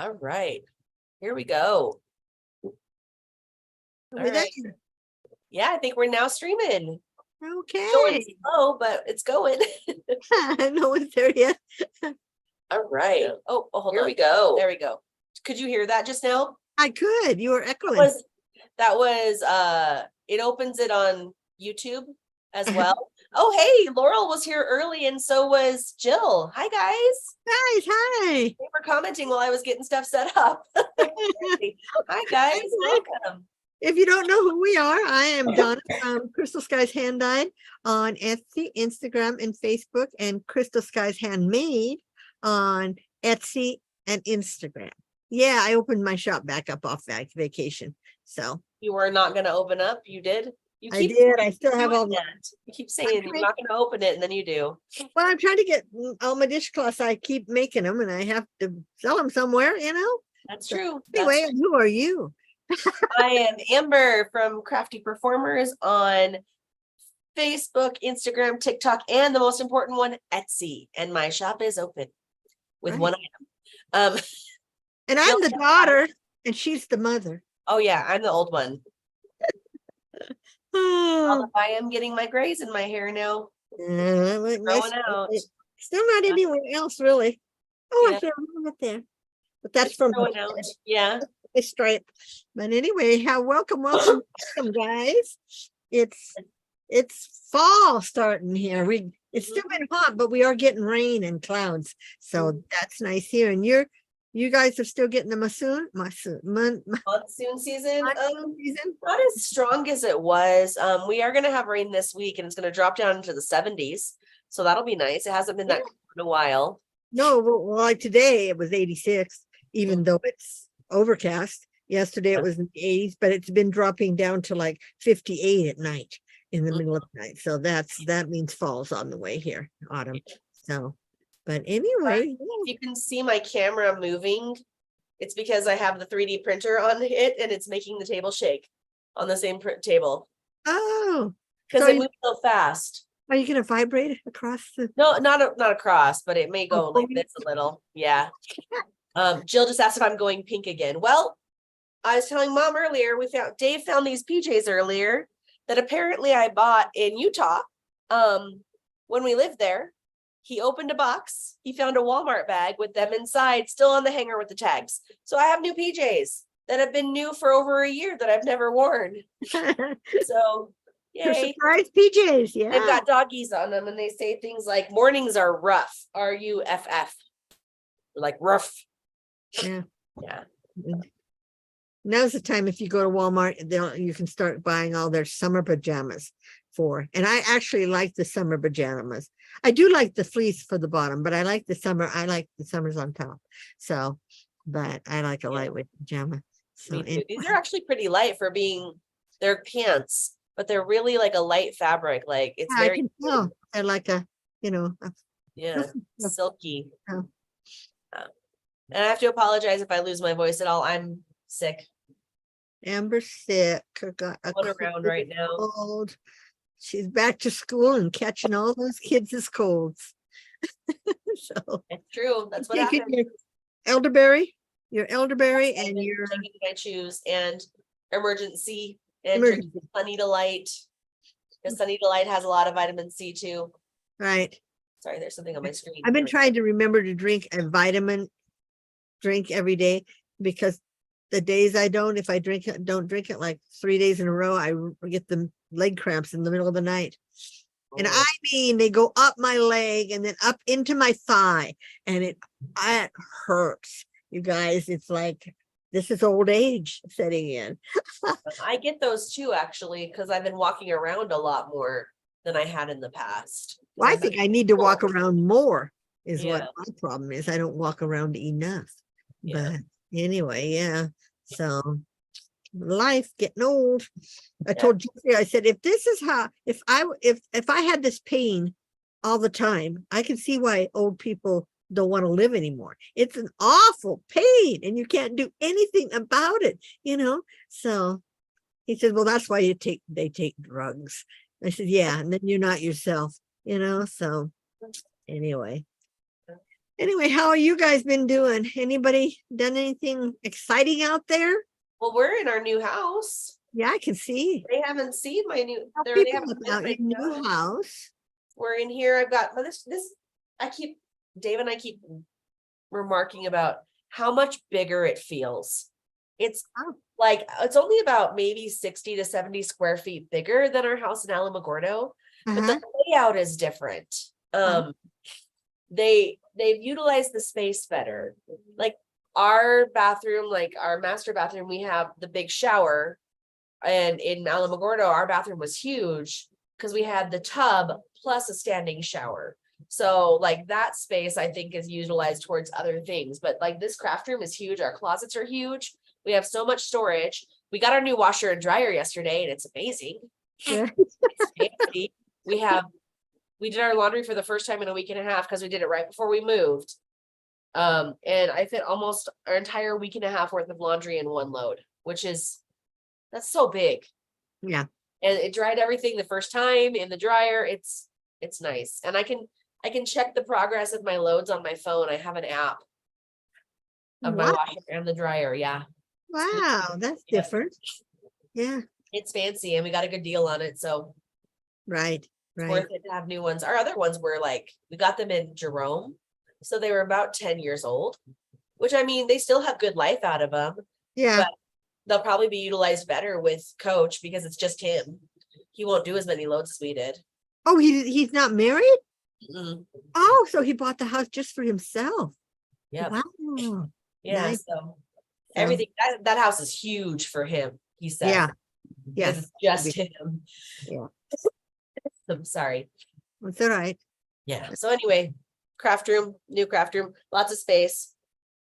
All right, here we go. All right. Yeah, I think we're now streaming. Okay. Going slow, but it's going. No one's there yet. All right. Oh, hold on. Here we go. There we go. Could you hear that just now? I could. You were echoing. That was it opens it on YouTube as well. Oh, hey, Laurel was here early and so was Jill. Hi, guys. Hi. They were commenting while I was getting stuff set up. Hi, guys. Welcome. If you don't know who we are, I am Donna from Crystal Skies Hand Dyed on Etsy, Instagram, and Facebook, and Crystal Skies Handmade on Etsy and Instagram. Yeah, I opened my shop back up off vacation. So you were not going to open up. You did. I did. I still have all that. You keep saying you're not going to open it, and then you do. Well, I'm trying to get all my dishcloths. I keep making them, and I have to sell them somewhere. That's true. Anyway, who are you? I am Amber from Crafty Performers on Facebook, Instagram, TikTok, and the most important one, Etsy. And my shop is open with one item. And I'm the daughter, and she's the mother. Oh yeah, I'm the old one. I am getting my grays in my hair now. Growing out. Still not anywhere else, really. Oh, I can't remember it there. But that's from out. Yeah. A stripe. But anyway, welcome, guys. It's fall starting here. It's still been hot, but we are getting rain and clouds. So that's nice here. And you guys are still getting the monsoon season. Not as strong as it was. We are going to have rain this week, and it's going to drop down into the 70s. So that'll be nice. It hasn't been that cold in a while. No, well, like today it was 86, even though it's overcast. Yesterday it was in the 80s, but it's been dropping down to like 58 at night in the middle of the night. So that means fall's on the way here, autumn. So. But anyway, if you can see my camera moving, it's because I have the 3D printer on it and it's making the table shake on the same table. Oh, because it moves so fast. Are you going to vibrate across the? No, not across, but it may go like this a little. Yeah. Jill just asked if I'm going pink again. Well, I was telling Mom earlier, Dave found these PJs earlier that apparently I bought in Utah when we lived there. He opened a box. He found a Walmart bag with them inside, still on the hanger with the tags. So I have new PJs that have been new for over a year that I've never worn. So, yay. Surprise PJs, yeah. They've got doggies on them, and they say things like, mornings are rough, R-U-F-F. Like rough. Yeah. Yeah. Now's the time if you go to Walmart, you can start buying all their summer pajamas and I actually like the summer pajamas. I do like the fleece for the bottom, but I like the summers on top. So, but I like a lightweight pajama. So these are actually pretty light for being, they're pants, but they're really like a light fabric. Like it's very, I can tell. They're like silky. And I have to apologize if I lose my voice at all. I'm sick. Amber's sick. Got around right now. Cold. She's back to school and catching all those kids' colds. So it's true. That's what happened. Your elderberry, and your I choose and emergency and drinking Sunny Delight. Because Sunny Delight has a lot of vitamin C too. Right. Sorry, there's something on my screen. I've been trying to remember to drink a vitamin drink every day, because the days I don't drink it like 3 days in a row, I get the leg cramps in the middle of the night. And I mean, they go up my leg and then up into my thigh, and it hurts. You guys, it's like, this is old age setting in. I get those too, actually, because I've been walking around a lot more than I had in the past. Well, I think I need to walk around more is what my problem is. I don't walk around enough. But anyway, yeah. So life, getting old. I told Jeffrey, I said, if I had this pain all the time, I can see why old people don't want to live anymore. It's an awful pain and you can't do anything about it, So he said, well, that's why they take drugs. I said, yeah, and then you're not yourself, So anyway. Anyway, how are you guys been doing? Anybody done anything exciting out there? Well, we're in our new house. Yeah, I can see. They haven't seen my new, Tell they people haven't about your been my new house. We're in here. I've got Dave and I keep remarking about how much bigger it feels. It's Oh. like, it's only about maybe 60 to 70 square feet bigger than our house in Alamogordo, but Uh-huh. the layout is different. They've utilized the space better. Like our bathroom, like our master bathroom, we have the big shower, and in Alamogordo, our bathroom was huge because we had the tub plus a standing shower. So like that space, I think, is utilized towards other things. But like this craft room is huge. Our closets are huge. We have so much storage. We got our new washer and dryer yesterday, and it's amazing. Yeah. It's fancy. We did our laundry for the first time in a week and a half because we did it right before we moved. And I fit almost our entire week and a half worth of laundry in one load, that's so big. Yeah. And it dried everything the first time in the dryer. It's nice. And I can check the progress of my loads on my phone. I have an app of my Wow. washer and the dryer. Yeah. Wow, that's Yeah. different. Yeah, It's fancy and we got a good deal on it. So right, it's right. worth it to have new ones. Our other ones were like, we got them in Jerome. So they were about 10 years old, which I mean, they still have good life out of them. Yeah. But they'll probably be utilized better with Coach because it's just him. He won't do as many loads as we did. Oh, he's not married? Mm-mm. Oh, so he bought the house just for himself. Yeah. Wow. Yeah. Nice. So everything that house is huge for him, he said. Yeah. Because Yes. it's just him. Yeah. I'm sorry. That's all right. Yeah. So anyway, new craft room, lots of space.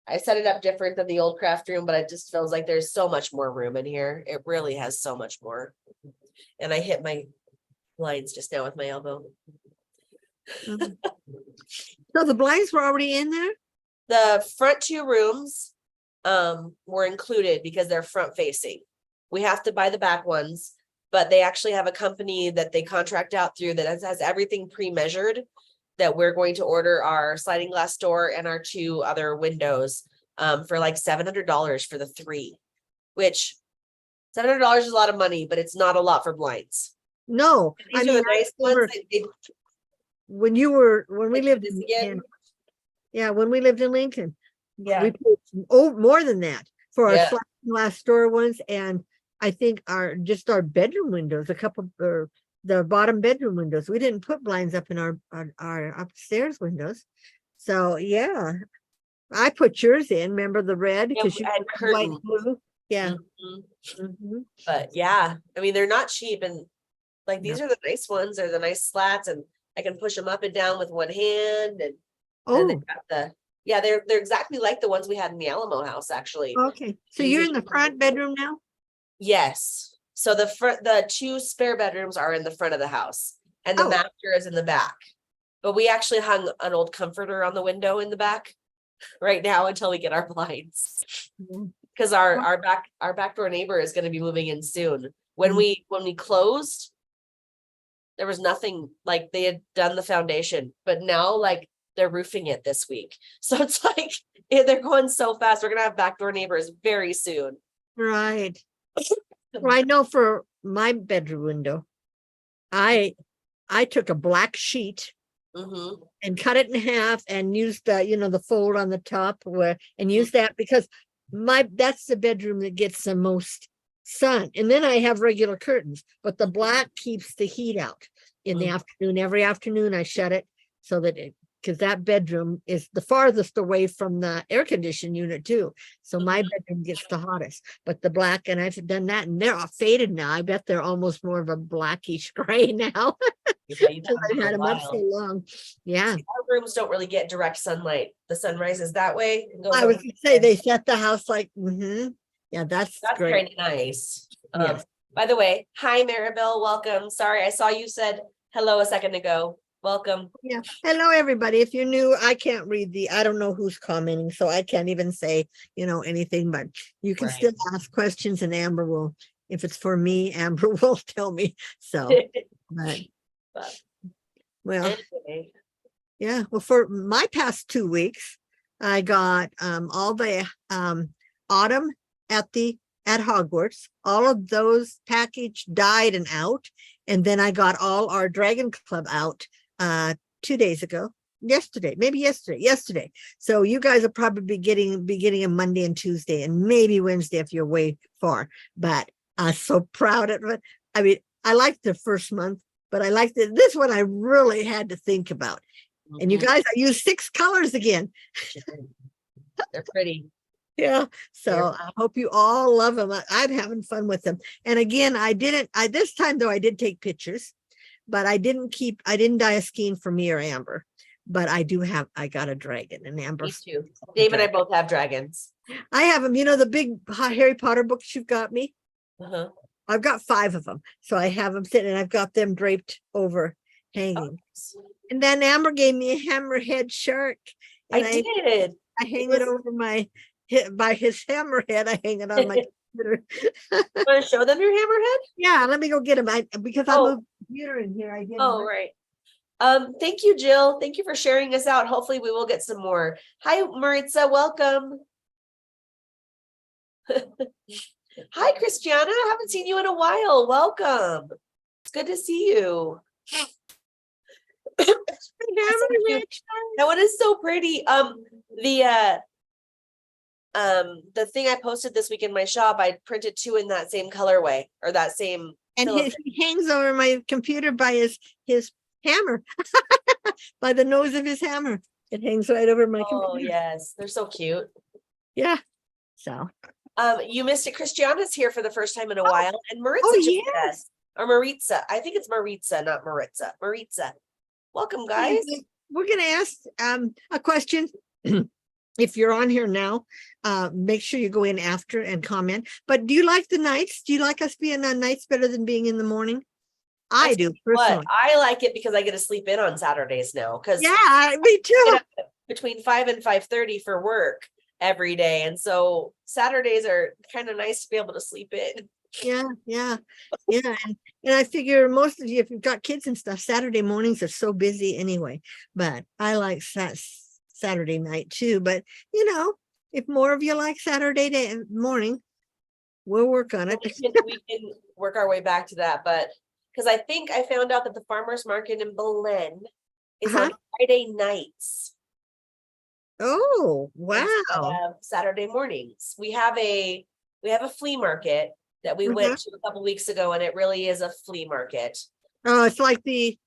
I set it up different than the old craft room, but it just feels like there's so much more room in here. It really has so much more. And I hit my blinds just now with my elbow. Mhm. So the blinds were already in there? The front two rooms were included because they're front facing. We have to buy the back ones, but they actually have a company that they contract out through that has everything pre-measured, that we're going to order our sliding glass door and our two other windows for like $700 for the three, which $700 is a lot of money, but it's not a lot for blinds. No, These are the nice ones. when we lived in when we lived in Lincoln, Yeah. we paid more than that for our sliding glass door ones, and I think our bedroom windows, the bottom bedroom windows. We didn't put blinds up in our upstairs windows. So yeah, I put yours in. Remember the red because you had white blue. Yeah. Mm-hmm. But yeah, I mean, they're not cheap, and like these are the nice ones. They're the nice slats, and I can push them up and down with one hand. And they've got they're exactly like the ones we had in the Alamo house, actually. Okay, so you're in the front bedroom now? Yes. So the two spare bedrooms are in the front of the house, and the master is in the back. But we actually hung an old comforter on the window in the back right now until we get our blinds. Because our backdoor neighbor is going to be moving in soon. When we closed, there was nothing, like they had done the foundation, but now like they're roofing it this week. So it's like they're going so fast. We're gonna have backdoor neighbors very soon. Right. Well, I know for my bedroom window, I took a black sheet and cut it in half and used the fold on the top and used that because that's the bedroom that gets the most sun. And then I have regular curtains, but the black keeps the heat out in the afternoon. Every afternoon I shut it so that because that bedroom is the farthest away from the air conditioning unit too. So my bedroom gets the hottest, but the black, and I've done that and they're all faded now. I bet they're almost more of a blackish gray now. I've had them up so long. Yeah. See, our rooms don't really get direct sunlight. The sun rises that way. I was gonna say they set the house like, yeah, that's great. Pretty nice. By the way, hi Maribel, welcome. Sorry, I saw you said hello a second ago. Welcome. Yeah. Hello, everybody. If you're new, I can't read I don't know who's commenting, so I can't even say, anything, but you can still ask questions and Amber will, if it's for me, Amber will tell me. So, well, anyway. Yeah, well, for my past 2 weeks, I got all the autumn at Hogwarts. All of those packaged, dyed, and out. And then I got all our Dragon Club out 2 days ago. Yesterday. So you guys will probably be getting a Monday and Tuesday, and maybe Wednesday if you're way far. But I'm so proud of it. I mean, I liked the first month, but I liked this one. I really had to think about. And you guys, I used 6 colors again. They're pretty. Yeah. So I hope you all love them. I'm having fun with them. And again, this time though, I did take pictures, but I didn't dye a skein for me or Amber. But I got a dragon and Amber. Me too. Dave and I both have dragons. I have them. You know, the big Harry Potter books you've got me? Uh-huh. I've got 5 of them. So I have them sitting and I've got them draped over hanging. Oh. And then Amber gave me a hammerhead shark. I did. I hang it over by his hammerhead. I hang it on my computer. Want to show them your hammerhead? Yeah, let me go get him. Because I moved the computer in here. I did. Oh, right. Thank you, Jill. Thank you for sharing us out. Hopefully we will get some more. Hi, Maritza. Welcome. Hi, Christiana. I haven't seen you in a while. Welcome. It's good to see you. That one is so pretty. The thing I posted this week in my shop, I printed 2 in that same colorway or that same. And he hangs over my computer by his hammer, by the nose of his hammer. It hangs right over my computer. Oh yes, they're so cute. Yeah. So. You missed it. Christiana's here for the first time in a while, and Maritza just hit us. Or Maritza. I think it's Maritza, not Maritza. Maritza. Welcome, guys. We're gonna ask a question. If you're on here now, make sure you go in after and comment. But do you like the nights? Do you like us being on nights better than being in the morning? I do personally. I like it because I get to sleep in on Saturdays now. Because yeah, me too. Between 5 and 5:30 for work every day, and so Saturdays are kind of nice to be able to sleep in. Yeah. And I figure most of you, if you've got kids and stuff, Saturday mornings are so busy anyway. But I like Saturday night too. But you know, if more of you like Saturday morning, we'll work on it. We can work our way back to that, but because I think I found out that the farmers market in Belen is on Friday nights. Oh, wow. Saturday mornings. We have a flea market that we went to a couple weeks ago, and it really is a flea market. Oh, it's like the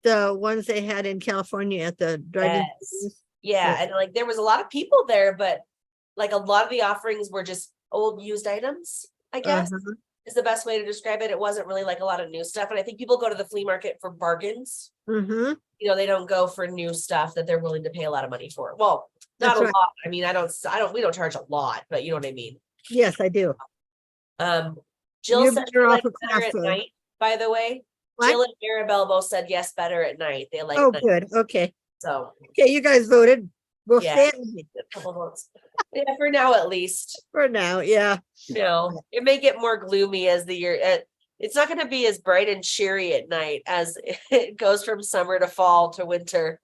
ones they had in California at the driving. Yeah, and like there was a lot of people there, but like a lot of the offerings were just old used items, I guess is the best way to describe it. It wasn't really like a lot of new stuff. And I think people go to the flea market for bargains. You know, they don't go for new stuff that they're willing to pay a lot of money for. Well, not a lot. I mean, we don't charge a lot, but you know what I mean? Yes, I do. Jill said she likes better at night, by the way. What? Jill and Maribel both said yes, better at night. They like night. Good. Okay. So okay, you guys voted. We'll stay at a couple votes. Yeah, for now at least. For now, yeah. You know, it may get more gloomy as the year. It's not going to be as bright and cheery at night as it goes from summer to fall to winter.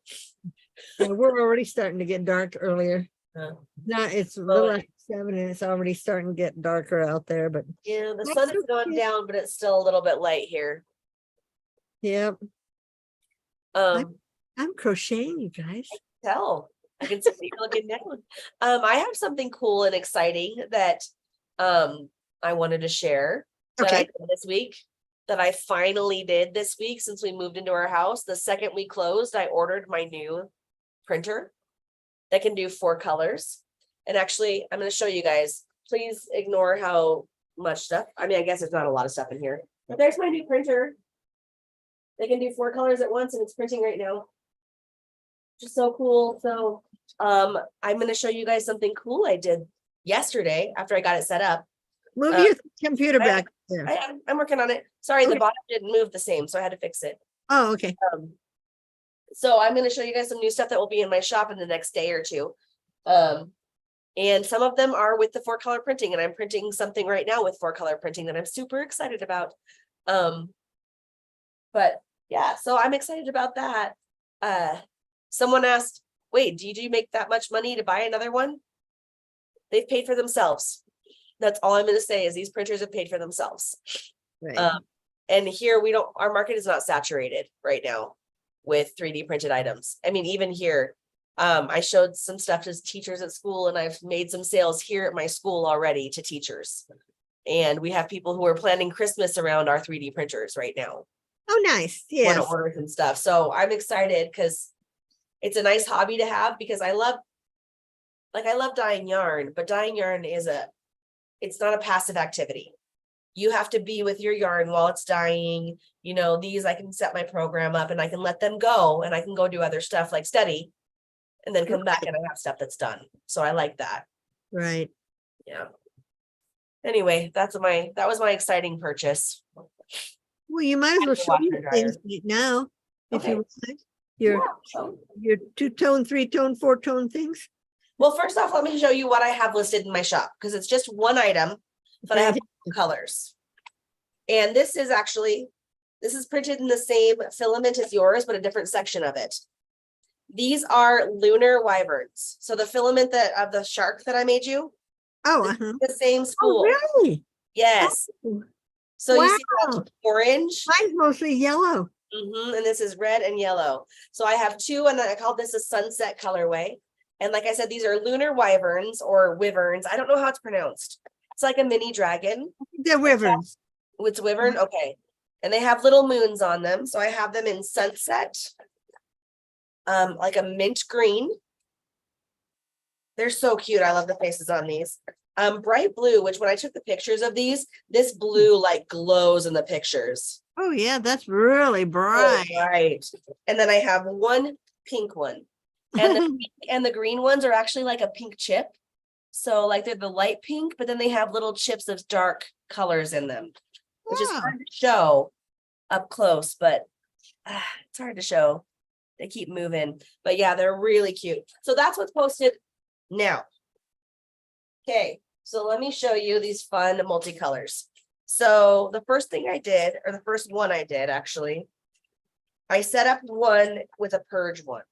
Yeah, we're already starting to get dark earlier. It's a little after 7 and it's already starting to get darker out there. But yeah, the sun has gone down, but it's still a little bit light here. Yep. I'm crocheting, you guys. I can tell. I can see you looking down. I have something cool and exciting that I wanted to share that I did this week, that I finally did this week since we moved into our house. The second we closed, I ordered my new printer that can do 4 colors. And actually, I'm going to show you guys. Please ignore how much stuff. I mean, I guess there's not a lot of stuff in here, but there's my new printer. They can do 4 colors at once, and it's printing right now. Just so cool. So I'm going to show you guys something cool I did yesterday after I got it set up. Move your computer back there. I'm working on it. Sorry, the bottom didn't move the same, so I had to fix it. Oh, okay. So I'm going to show you guys some new stuff that will be in my shop in the next day or two. And some of them are with the 4-color printing, and I'm printing something right now with 4-color printing that I'm super excited about. But yeah, so I'm excited about that. Someone asked, wait, do you make that much money to buy another one? They've paid for themselves. That's all I'm going to say is these printers have paid for themselves. Right. And here our market is not saturated right now with 3D printed items. I mean, even here, I showed some stuff to teachers at school, and I've made some sales here at my school already to teachers. And we have people who are planning Christmas around our 3D printers right now. Oh, nice. Want Yes. to order some stuff. So I'm excited because it's a nice hobby to have, because I love dyeing yarn, but dyeing yarn it's not a passive activity. You have to be with your yarn while it's dyeing. You know, these, I can set my program up and I can let them go, and I can go do other stuff like study and then come back and I have stuff that's done. So I like that. Right. Yeah. Anyway, that was my exciting purchase. Well, you might as well show washer me dryer. things right now, if Okay. you would. Your 2-tone, 3-tone, 4-tone things. Well, first off, let me show you what I have listed in my shop, because it's just one item, but I have colors. And this is printed in the same filament as yours, but a different section of it. These are lunar wyverns. So the filament of the shark that I made you, Oh, the same spool. oh, really? Yes. Oh, So you see that wow. orange, Mine's mostly yellow. and this is red and yellow. So I have two, and I called this a sunset colorway. And like I said, these are lunar wyverns or wyverns. I don't know how it's pronounced. It's like a mini dragon. They're wyverns. It's wyvern, okay. And they have little moons on them. So I have them in sunset, like a mint green. They're so cute. I love the faces on these. Bright blue, which when I took the pictures of these, this blue like glows in the pictures. Oh, yeah, that's really bright. Oh, right. And then I have one pink one. And the pink and the green ones are actually like a pink chip. So like they're the light pink, but then they have little chips of dark colors in them, which is hard to show up close, but it's hard to show. They keep moving. But yeah, they're really cute. So that's what's posted now. Okay, so let me show you these fun multicolors. So the first thing I did, or the first one I did actually, I set up one with a purge one.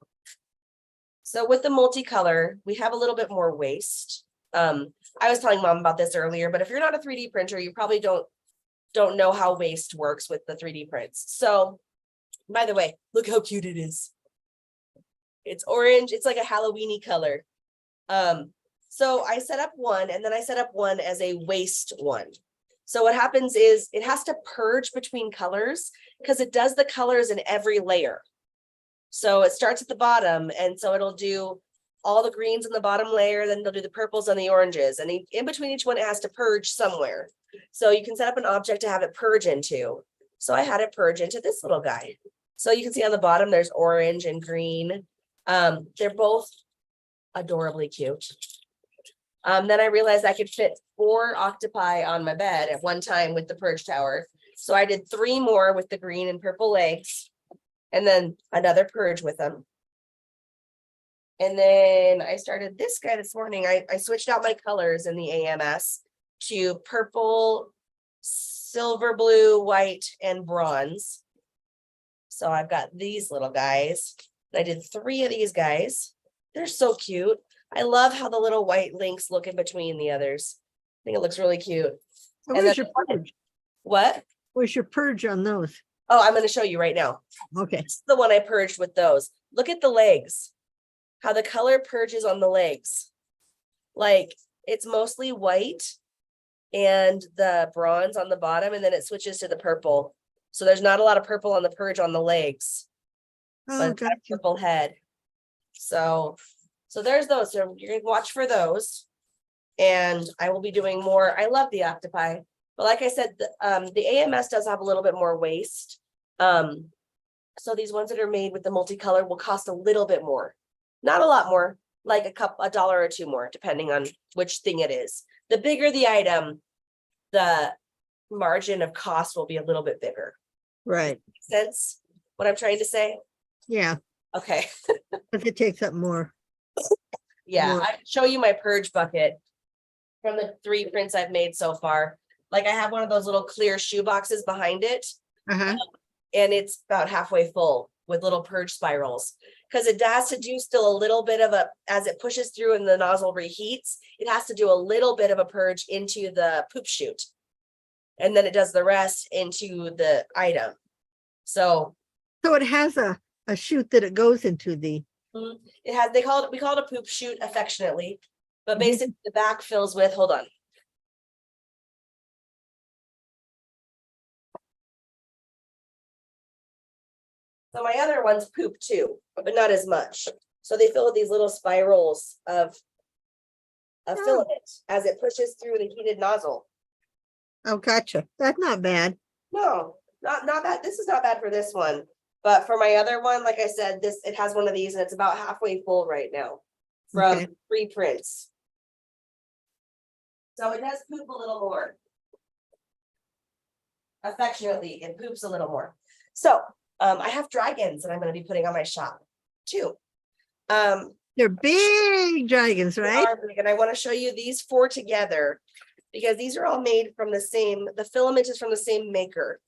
So with the multicolor, we have a little bit more waste. I was telling Mom about this earlier, but if you're not a 3D printer, you probably don't know how waste works with the 3D prints. So by the way, look how cute it is. It's orange. It's like a Halloween-y color. So I set up one, and then I set up one as a waste one. So what happens is it has to purge between colors because it does the colors in every layer. So it starts at the bottom, and so it'll do all the greens in the bottom layer, then they'll do the purples and the oranges, and in between each one, it has to purge somewhere. So you can set up an object to have it purge into. So I had it purge into this little guy. So you can see on the bottom, there's orange and green. They're both adorably cute. Then I realized I could fit 4 octopi on my bed at one time with the purge tower. So I did 3 more with the green and purple legs, and then another purge with them. And then I started this guy this morning. I switched out my colors in the AMS to purple, silver blue, white, and bronze. So I've got these little guys. I did 3 of these guys. They're so cute. I love how the little white links look in between the others. I think it looks really cute. So And where's then- your purge? What? Where's your purge on those? Oh, I'm going to show you right now. Okay. This is the one I purged with those. Look at the legs. How the color purges on the legs. Like it's mostly white and the bronze on the bottom, and then it switches to the purple. So there's not a lot of purple on the purge on the legs, but Oh, it's got a gotcha. purple head. So there's those. So you're gonna watch for those. And I will be doing more. I love the octopi, but like I said, the AMS does have a little bit more waste. So these ones that are made with the multicolor will cost a little bit more. Not a lot more, like $1 or $2 more, depending on which thing it is. The bigger the item, the margin of cost will be a little bit bigger. Right. Makes sense what I'm trying to say? Yeah. Okay. But it takes up more. Yeah, More. I can show you my purge bucket from the 3 prints I've made so far. Like I have one of those little clear shoe boxes behind it, Uh-huh. and it's about halfway full. with little purge spirals. Because it has to do still a little bit of a, as it pushes through and the nozzle reheats, it has to do a little bit of a purge into the poop chute. And then it does the rest into the item. So So it has a chute that it goes into the, it has, we call it a poop chute affectionately, but Mhm. basically the back fills with, hold on. So my other ones poop too, but not as much. So they fill with these little spirals of Oh. filament as it pushes through the heated nozzle. oh, gotcha. That's not bad. No, not bad. This is not bad for this one. But for my other one, like I said, it has one of these and it's about halfway full right now from Okay. 3 prints. So it does poop a little more. Affectionately, it poops a little more. So I have dragons that I'm going to be putting on my shop too. They're big dragons, They right? are big, and I want to show you these 4 together because these are all made from the same, the filament is from the same maker.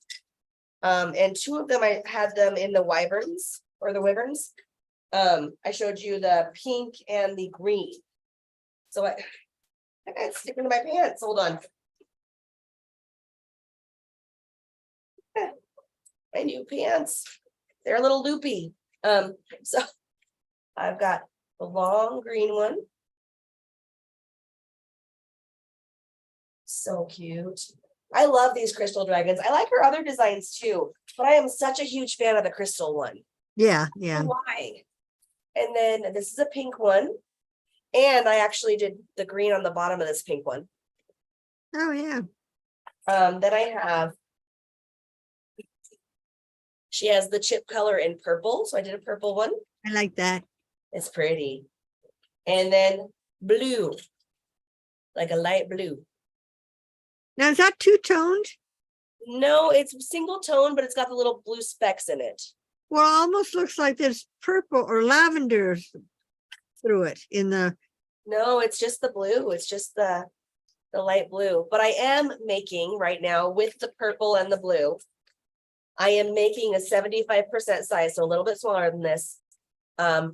And 2 of them, I had them in the wyverns or the wyverns. I showed you the pink and the green. So I got it sticking to my pants. Hold on. My new pants. They're a little loopy. So I've got the long green one. So cute. I love these crystal dragons. I like her other designs too, but I am such a huge fan of the crystal one. Yeah, yeah. Why? And then this is a pink one. And I actually did the green on the bottom of this pink one. Oh, yeah. Then I have, she has the chip color in purple. So I did a purple one. I like that. It's pretty. And then blue, like a light blue. Now, is that two-toned? No, it's single tone, but it's got the little blue specks in it. Well, it almost looks like there's purple or lavender through it in the, No, it's just the blue. It's just the light blue. But I am making right now with the purple and the blue. I am making a 75% size, so a little bit smaller than this.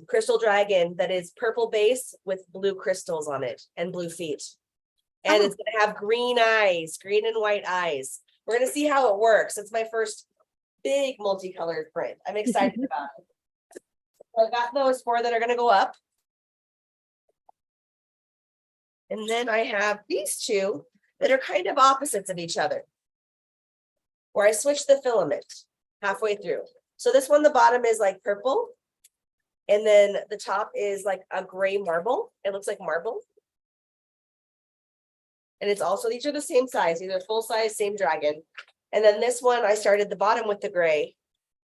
Crystal dragon that is purple base with blue crystals on it and blue feet. And Oh. it's gonna have green eyes, green and white eyes. We're gonna see how it works. It's my first big multicolored print. I'm excited about it. So I've got those 4 that are gonna go up. And then I have these 2 that are kind of opposites of each other. Where I switch the filament halfway through. So this one, the bottom is like purple. And then the top is like a gray marble. It looks like marble. And it's also, these are the same size, these are full size, same dragon. And then this one, I started the bottom with the gray.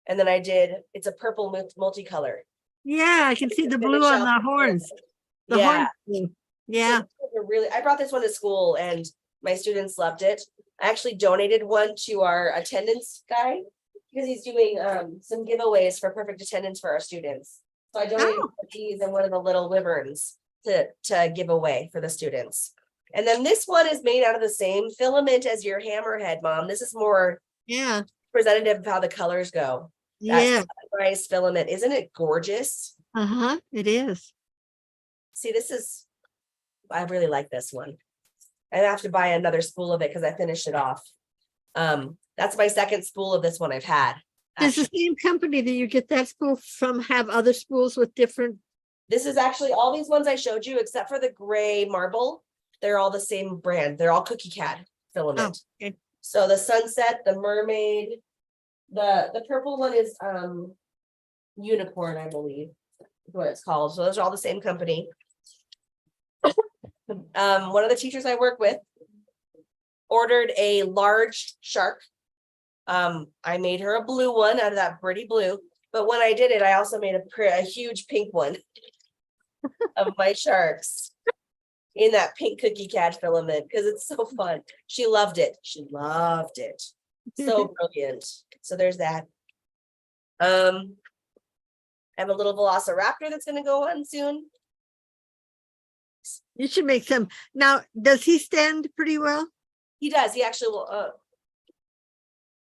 And then I did, it's a purple multicolor. yeah, I can see the blue Finish on out the horns. The Yeah. horns blue. Yeah. Really, I brought this one to school and my students loved it. I actually donated one to our attendance guy because he's doing some giveaways for perfect attendance for our students. So I donated these and one of the little wyverns to give away for the students. And then this one is made out of the same filament as your hammerhead, Mom. This is more Yeah. representative of how the colors go. Yeah. Nice filament. Isn't it gorgeous? Uh-huh. It is. See, I really like this one. I have to buy another spool of it because I finished it off. That's my second spool of this one I've had. Does the same company that you get that spool from have other spools with different? This is actually all these ones I showed you, except for the gray marble. They're all the same brand. They're all Cookie Cat filament. Oh, okay. So the sunset, the mermaid, the purple one is unicorn, I believe is what it's called. So those are all the same company. One of the teachers I work with ordered a large shark. I made her a blue one out of that pretty blue, but when I did it, I also made a huge pink one of my sharks in that pink Cookie Cat filament because it's so fun. She loved it. She loved it. So brilliant. So there's that. I have a little velociraptor that's going to go on soon. You should make some. Now, does he stand pretty well? He does. He actually will.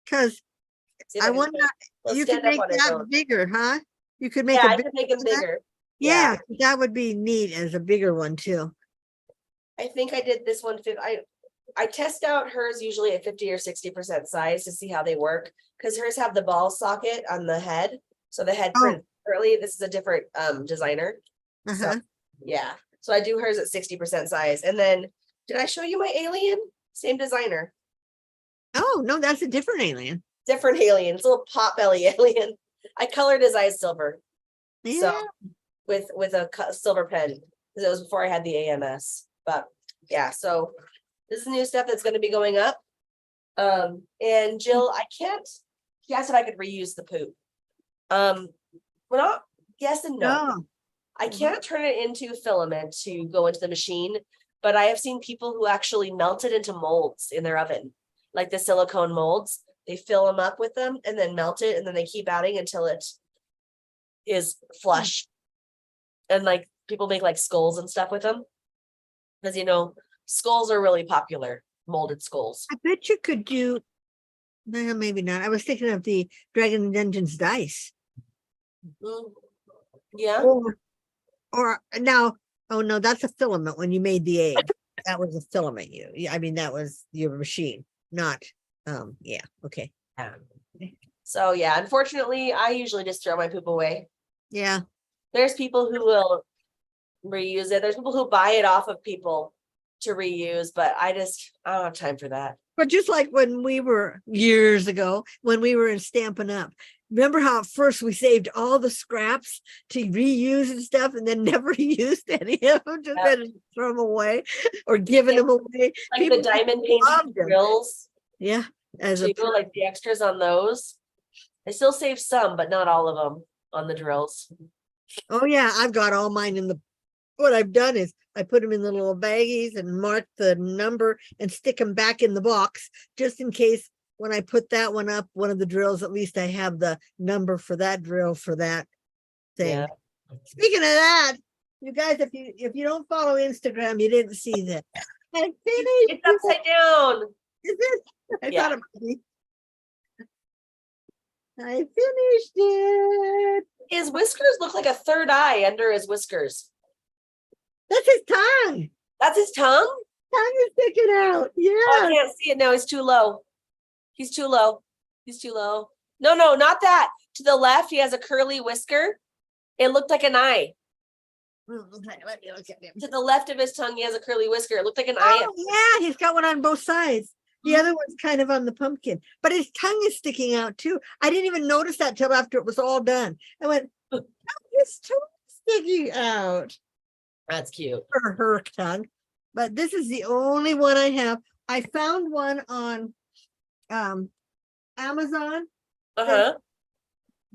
Because See if I can wonder, he'll you could stand up make on his that own. bigger, huh? You could make Yeah, a I bigger can make him one of that? bigger. Yeah, that would be neat as a bigger one too. I think I did this one. I test out hers usually at 50 or 60% size to see how they work, because hers have the ball socket on the head. So the head Oh. print early. This is a different designer. So Uh-huh. yeah. So I do hers at 60% size. And then did I show you my alien? Same designer. Oh, no, that's a different alien. Different alien. It's a little pot belly alien. I colored his eyes silver. So Yeah. with a silver pen, because it was before I had the AMS. But yeah, so this is new stuff that's going to be going up. And Jill, she asked if I could reuse the poop. We're not, yes and no. No. I can't turn it into filament to go into the machine, but I have seen people who actually melt it into molds in their oven, like the silicone molds. They fill them up with them and then melt it, and then they keep adding until it is flush. And like people make like skulls and stuff with them, because skulls are really popular, molded skulls. I bet you could do, no, maybe not. I was thinking of the Dragon and Dungeons dice. Yeah. Or now, oh no, that's a filament when you made the egg. That was a filament I mean, that was your machine, not, yeah, okay. So yeah, unfortunately, I usually just throw my poop away. Yeah. There's people who will reuse it. There's people who buy it off of people to reuse, but I don't have time for that. But just like when we were years ago, when we were in Stampin' Up, remember how at first we saved all the scraps to reuse and stuff, and then never used any of them, just had to throw them away or giving them away. Like People the diamond loved painted them. drills. Yeah. As So like the extras on those. I still save some, but not all of them on the drills. Oh yeah, I've got all mine in what I've done is I put them in the little baggies and mark the number and stick them back in the box, just in case when I put that one up, one of the drills, at least I have the number for that drill for that thing. Yeah. Speaking of that, you guys, if you don't follow Instagram, you didn't see that. I finished. It's upside down. Is it? I thought it might be. I finished it. His whiskers look like a third eye under his whiskers. That's his tongue. That's his tongue? Tongue is sticking out. Yeah. Oh, I can't see it now. He's too low. He's too low. He's too low. No, not that. To the left, he has a curly whisker. It looked like an eye. Let me look at him. To the left of his tongue, he has a curly whisker. It looked like an eye. Oh, yeah. He's got one on both sides. The other one's kind of on the pumpkin, but his tongue is sticking out too. I didn't even notice that till after it was all done. I went, oh, his tongue is sticking out. That's cute. For her tongue. But this is the only one I have. I found one on Amazon. Uh-huh.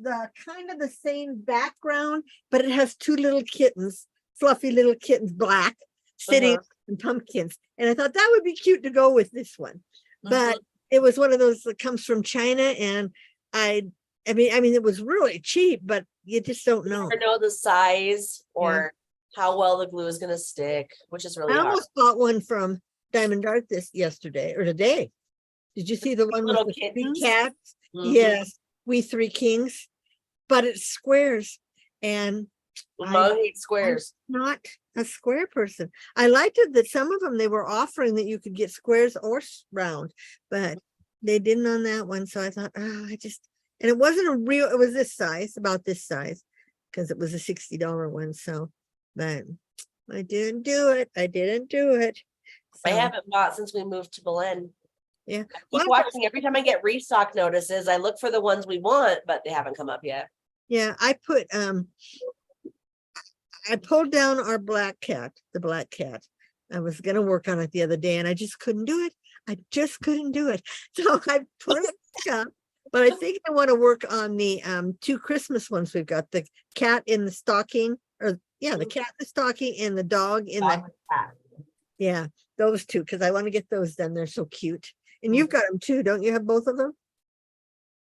The kind of the same background, but it has two little kittens, fluffy little kittens, black, sitting in pumpkins. And I thought that would be cute to go with this one. But it was one of those that comes from China, and I mean it was really cheap, but you just don't know. You never know the size or how well the glue is going to stick, which is really hard. I almost bought one from Diamond Art yesterday or today. Did you see the one with the three cats? Yes, We Three Kings, but it's squares, and Mom hates squares. I'm not a square person. I liked it that some of them they were offering that you could get squares or round, but they didn't on that one. So I thought, and it wasn't a real, it was this size, about this size, because it was a $60 one. So, but I didn't do it. So, I haven't bought since we moved to Belen. Yeah. I keep watching. Every time I get restock notices, I look for the ones we want, but they haven't come up yet. Yeah, I put I pulled down our black cat, the black cat. I was gonna work on it the other day and I just couldn't do it. So I put it back up, but I think I want to work on the two Christmas ones we've got, the cat in the stocking, or the cat in the stocking and the dog in the cat. Those two, because I want to get those done. They're so cute. And you've got them too, don't you have both of them?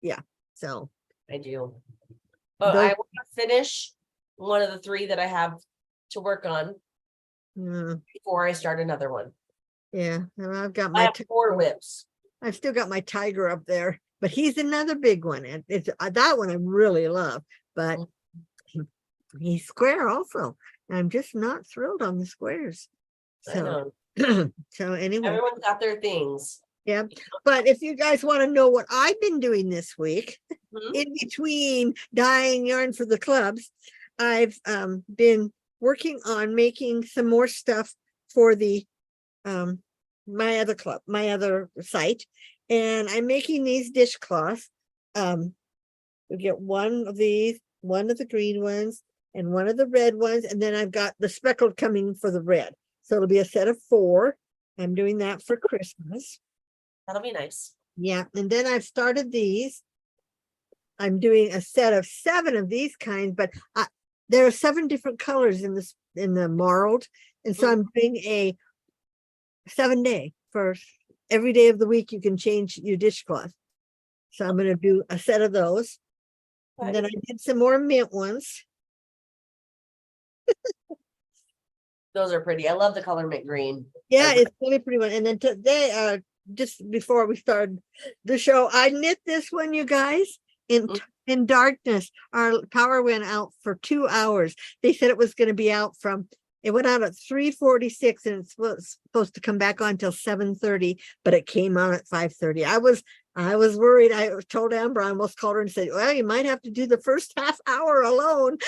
Yeah, so I do. But I want to finish one of the three that I have to work on before I start another one. Yeah, and I've got I have 4 whips. I've still got my tiger up there but he's another big one. And it's that one I really love, but he's square also. I'm just not thrilled on the squares. I So, know. so anyway, Everyone's got their things. yeah. But if you guys want to know what I've been doing this week, Mhm. in between dyeing yarn for the clubs, I've been working on making some more stuff for the my other club, my other site, and I'm making these dishcloths. We get one of these, one of the green ones, and one of the red ones, and then I've got the speckled coming for the red. So it'll be a set of 4. I'm doing that for Christmas. That'll be nice. Yeah, and then I've started these. I'm doing a set of 7 of these kinds, but there are 7 different colors in this in the marled, and so I'm doing a 7-day for every day of the week. You can change your dishcloth. So I'm going to do a set of those. And then I did some more mint ones. Those are pretty. I love the color mint green. Yeah, it's really pretty one. And then today, just before we started the show, I knit this one, you guys, in darkness. Our power went out for 2 hours. They said it was going to be out it went out at 3:46 and it's supposed to come back on till 7:30, but it came on at 5:30. I was worried. I told Amber, I almost called her and said, well, you might have to do the first half hour alone.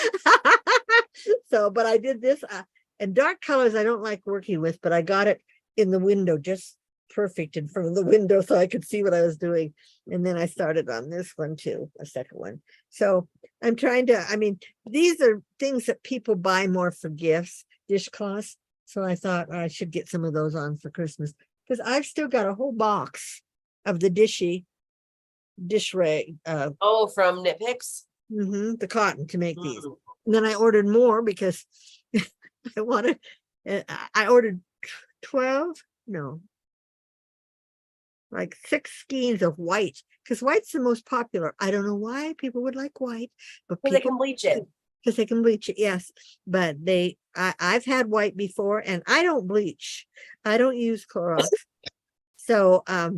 So, but I did this. And dark colors I don't like working with, but I got it in the window, just perfect in front of the window so I could see what I was doing. And then I started on this one too, a second one. So I'm trying to, these are things that people buy more for gifts, dishcloths. So I thought I should get some of those on for Christmas, because I've still got a whole box of the dish rag. From Knit Picks. The cotton to make these. And then I ordered more because I ordered 6 skeins of white, because white's the most popular. I don't know why people would like white, but Because they can bleach it. Because they can bleach it, yes. But I've had white before, and I don't bleach. I don't use Clorox. So I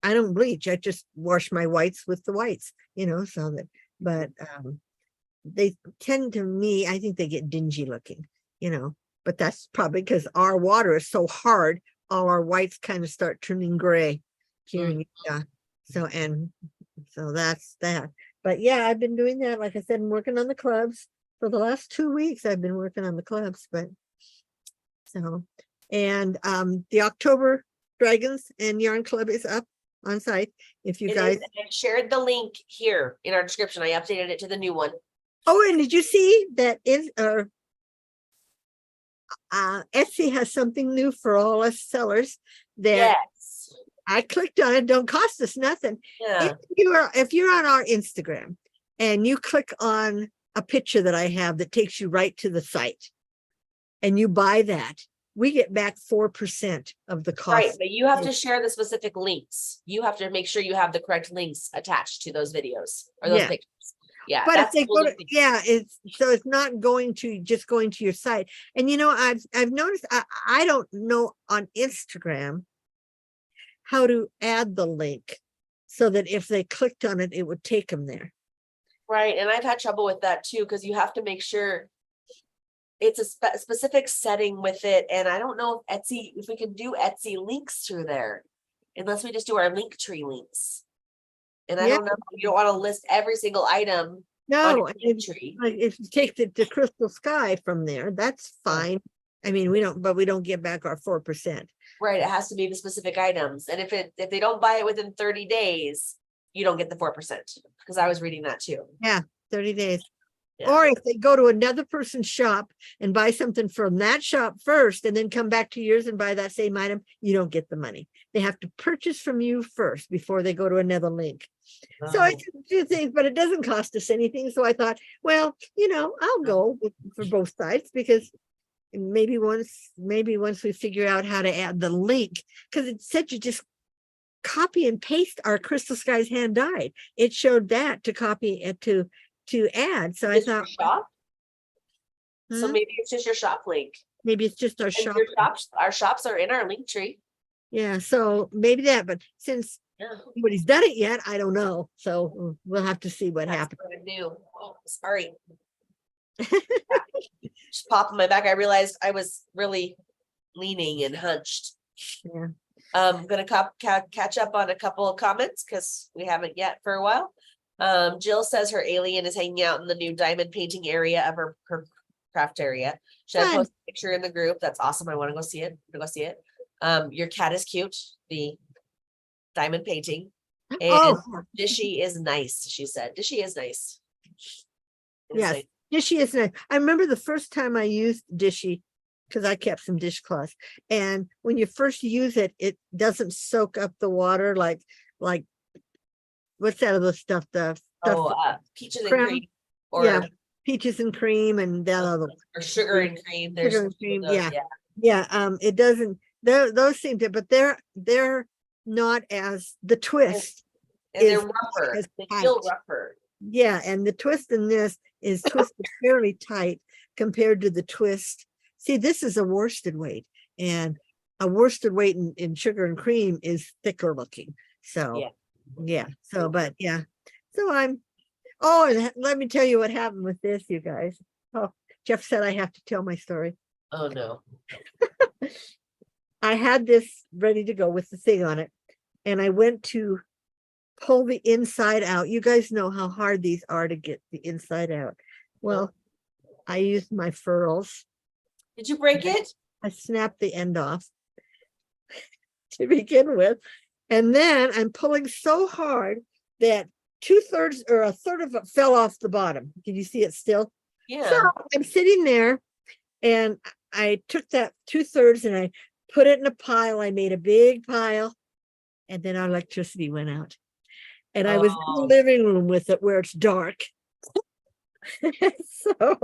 don't bleach. I just wash my whites with the whites, so that, but they tend to me, I think they get dingy looking, but that's probably because our water is so hard, all our whites kind of start turning gray here in Utah. So that's that. But yeah, I've been doing that. Like I said, I'm working on the clubs for the last 2 weeks. I've been working on the clubs, and the October Dragons and Yarn Club is up on site. If you guys I shared the link here in our description. I updated it to the new one. Oh, and did you see that Etsy has something new for all us sellers that Yes. I clicked on it. Don't cost us nothing. Yeah. If you're on our Instagram and you click on a picture that I have that takes you right to the site and you buy that, we get back 4% of the cost. Right, but you have to share the specific links. You have to make sure you have the correct links attached to those videos or those pictures. Yeah, but if they cool go to, it's not going to your site. And I've noticed, I don't know on Instagram how to add the link so that if they clicked on it, it would take them there. Right, and I've had trouble with that too, because you have to make sure it's a specific setting with it. And I don't know if we can do Etsy links through there, unless we just do our link tree links. And I don't know, you don't want to list every single item. No, if you take the Crystal Sky from there, that's fine. We don't get back our 4%. Right, it has to be the specific items. And if they don't buy it within 30 days, you don't get the 4%. Because I was reading that too. Yeah, 30 days. Yeah. Or if they go to another person's shop and buy something from that shop first and then come back to yours and buy that same item, you don't get the money. They have to purchase from you first before they go to another link. So I do things, but it doesn't cost us anything. So I thought, well, I'll go for both sides, because maybe once we figure out how to add the link, because it said you just copy and paste our Crystal Skies hand dyed. It showed that to copy it to add. So I thought, shop? So maybe it's just your shop link. Maybe it's just our shop. Our shops are in our link tree. Yeah, so maybe that, but since Yeah. Nobody's done it yet. I don't know. So we'll have to see what That's happens. what I do. Oh, sorry. Just pop in my back. I realized I was really leaning and hunched. Yeah. I'm gonna catch up on a couple of comments because we haven't yet for a while. Jill says her alien is hanging out in the new diamond painting area of her craft area. Should I Fun. post a picture in the group? That's awesome. I want to go see it. Your cat is cute. The diamond painting. And Oh, Dishy is nice, she said. Dishy is nice. yes. Dishy is nice. I remember the first time I used Dishy, because I kept some dishcloths. And when you first use it, it doesn't soak up the water like what's that other stuff? The stuff Peaches and creme. cream. Or Yeah, peaches and cream and that other or sugar and cream. There's sugar and cream. those, Yeah. Yeah. It doesn't, those seem to, but they're not as the twist. and they're is rougher. as They tight. feel rougher. Yeah, and the twist in this is twisted fairly tight compared to the twist. See, this is a worsted weight, and a worsted weight in sugar and cream is thicker looking. So, yeah. So, but yeah. So and let me tell you what happened with this, you guys. Oh, Jeff said I have to tell my story. Oh no. I had this ready to go with the thing on it, and I went to pull the inside out. You guys know how hard these are to get the inside out. Well, I used my furls. Did you break it? I snapped the end off to begin with. And then I'm pulling so hard that 2/3 or a third of it fell off the bottom. Can you see it still? Yeah. So I'm sitting there and I took that 2/3 and I put it in a pile. I made a big pile, and then our electricity went out. And I was in the living room with it where it's dark. So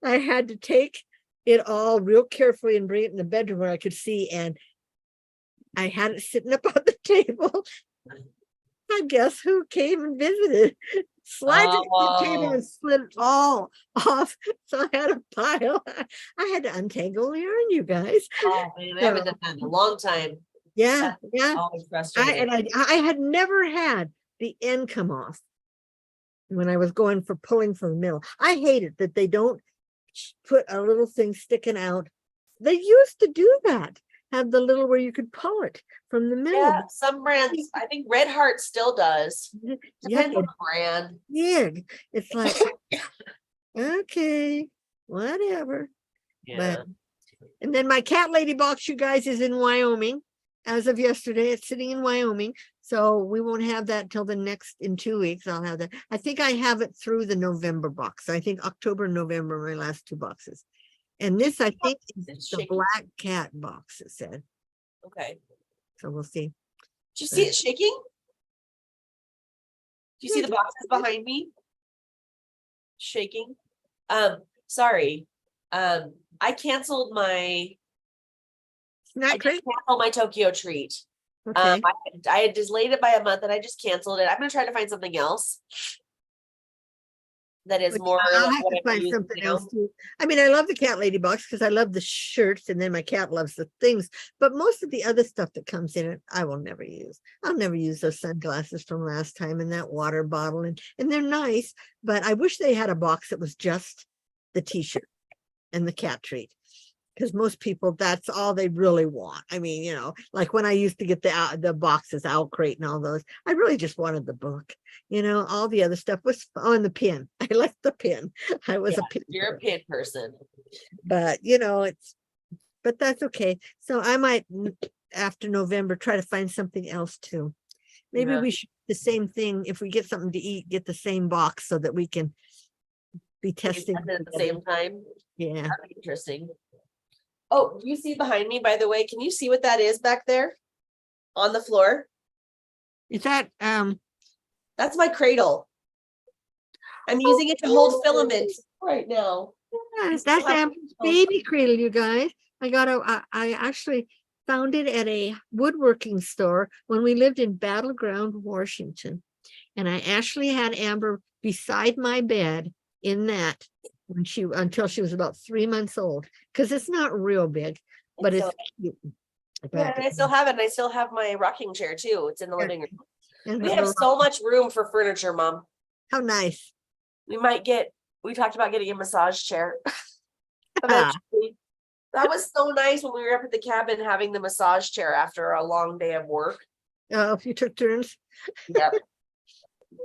I had to take it all real carefully and bring it in the bedroom where I could see. And I had it sitting up on the table. I guess who came and visited? Slid it to the table and slid it all off. So I had a pile. I had to untangle the yarn, you guys. Oh man, I haven't done that in a long time. Yeah, That's yeah. always frustrating. I had never had the end come off when I was going for pulling from the middle. I hate it that they don't put a little thing sticking out. They used to do that. Have the little where you could pull it from the middle. Yeah, some brands, I think Red Heart still does. Depends on the brand. Yeah, it's like, okay, whatever. Yeah. But, and then my cat lady box, you guys, is in Wyoming. As of yesterday, it's sitting in Wyoming. So we won't have that till in 2 weeks. I'll have that. I think I have it through the November box. I think October, November, my last 2 boxes. And this, I think, is the black cat box, it said. Okay. So we'll see. Did you see it shaking? Do you see the boxes behind me? Shaking. Sorry. I canceled my Tokyo treat. Okay. I had delayed it by a month and I just canceled it. I'm gonna try to find something else that is more I'll like have what to I'm find using something now. else too. I mean, I love the cat lady box because I love the shirts, and then my cat loves the things. But most of the other stuff that comes in it, I will never use. I'll never use those sunglasses from last time and that water bottle, and they're nice, but I wish they had a box that was just the t-shirt and the cat treat. Because most people, that's all they really want. I mean, you know, like when I used to get the boxes, Owl Crate and all those, I really just wanted the book. You know, all the other stuff was on the pin. I liked the pin. I was a pin. You're a pin person. But, you know, but that's okay. So I might, after November, try to find something else too. Maybe we should the same thing. If we get something to eat, get the same box so that we can be testing at the same time. Yeah. That'd be interesting. Oh, you see behind me, by the way, can you see what that is back there on the floor? Is that, that's my cradle. I'm using it to hold filament right now. Yes, that's Amber's baby cradle, you guys. I actually found it at a woodworking store when we lived in Battleground, Washington. And I actually had Amber beside my bed in that until she was about 3 months old, because it's not real big, but it's cute. Yeah, But and I still have it, and I still have my rocking chair too. It's in the yeah, living room. and We the have little- so much room for furniture, Mom. how nice. We talked about getting a massage chair. Ah, Eventually. That was so nice when we were up at the cabin having the massage chair after a long day of work. if you took turns. Yep.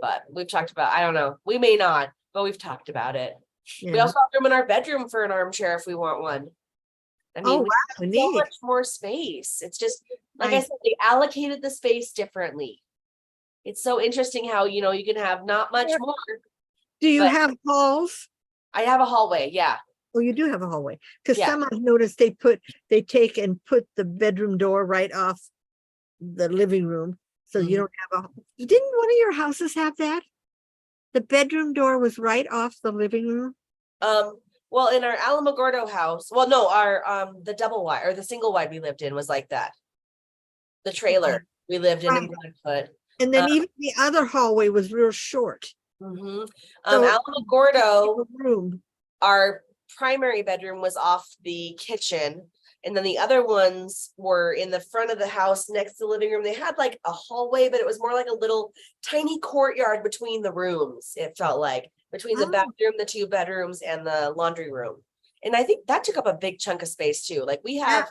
But we've talked about, I don't know, we may not, but we've talked about it. We Yeah. also have room in our bedroom for an armchair if we want one. I mean, Oh, we wow, have so neat. much more space. It's just, like I Nice. said, they allocated the space differently. It's so interesting how, you know, you can have not much Yeah. more. Do you But- have halls? I have a hallway, yeah. Oh, you do have a hallway. Because Yeah. some I've noticed they take and put the bedroom door right off the living room. So you Mhm. don't have didn't one of your houses have that? The bedroom door was right off the living room? Well, in our Alamogordo house, well, no, our the double wide or the single wide we lived in was like that. The trailer we lived in Right. Blackfoot. And then even the other hallway was real short. Mhm. So- Alamogordo, Room. our primary bedroom was off the kitchen. And then the other ones were in the front of the house next to the living room. They had like a hallway, but it was more like a little tiny courtyard between the rooms. It felt like between the Oh. bathroom, the two bedrooms, and the laundry room. And I think that took up a big chunk of space too. Like we have,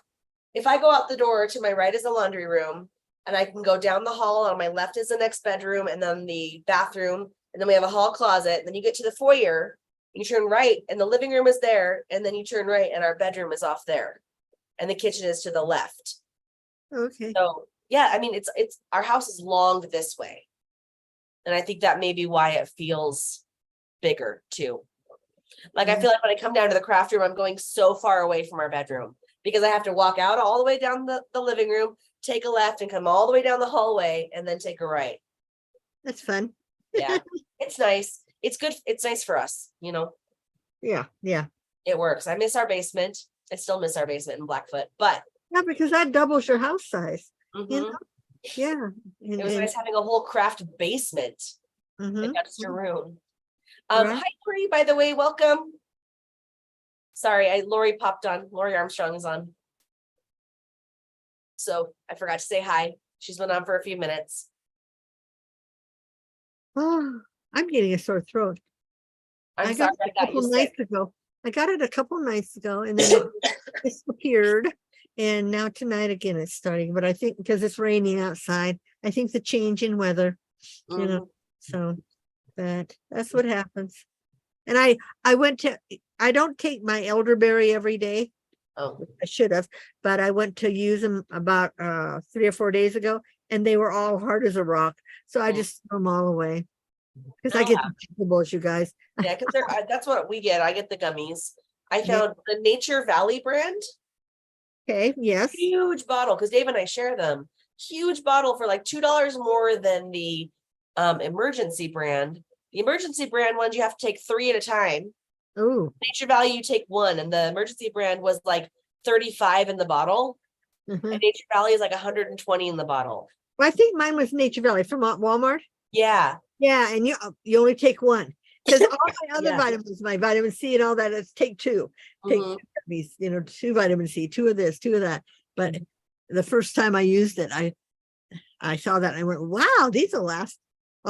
if I go out the door, to my right is a laundry room, and I can go down the hall. On my left is the next bedroom, and then the bathroom, and then we have a hall closet. And then you get to the foyer, you turn right, and the living room is there, and then you turn right, and our bedroom is off there. And the kitchen is to the left. Okay. So yeah, I mean, it's our house is long this way. And I think that may be why it feels bigger too. Like I Yeah. feel like when I come down to the craft room, I'm going so far away from our bedroom because I have to walk out all the way down the living room, take a left and come all the way down the hallway and then take a right. That's fun. Yeah, it's nice. It's good. It's nice for us, you know. Yeah, yeah. It works. I miss our basement. I still miss our basement in Blackfoot, but Yeah, because that doubles your house size. You mhm, know? Yeah. it was nice having a whole craft basement. Mhm. Like that's a room. Right. Hi Lori, by the way, welcome. Sorry, Lori popped on. Lori Armstrong is on. So I forgot to say hi. She's been on for a few minutes. Oh, I'm getting a sore throat. I'm I sorry, got it I a got couple you nights sick. ago. I got it a couple nights ago and then it disappeared. And now tonight again it's starting, but I think because it's raining outside, I think the change in weather, you know, Mhm. so that's what happens. And I went to, I don't take my elderberry every day. Oh, I should have, but I went to use them about 3 or 4 days ago and they were all hard as a rock. So I Mm. just threw them all away. Because I Oh, get the chewable, you guys. yeah, because that's what we get. I get the gummies. I Yeah. found the Nature Valley brand, Okay, yes. huge bottle, because Dave and I share them. Huge bottle for like $2 more than the emergency brand. The emergency brand ones you have to take 3 at a time. Oh, Nature Valley, you take 1, and the emergency brand was like 35 in the bottle. mhm. And Nature Valley is like 120 in the bottle. Well, I think mine was Nature Valley from Walmart. Yeah. Yeah, and you only take one. Because all my other Yeah. vitamins, my vitamin C and all that, is take two. Take Mhm. these, 2 vitamin C, 2 of this, 2 of that. But the first time I used it, I saw that and I went, wow, these will last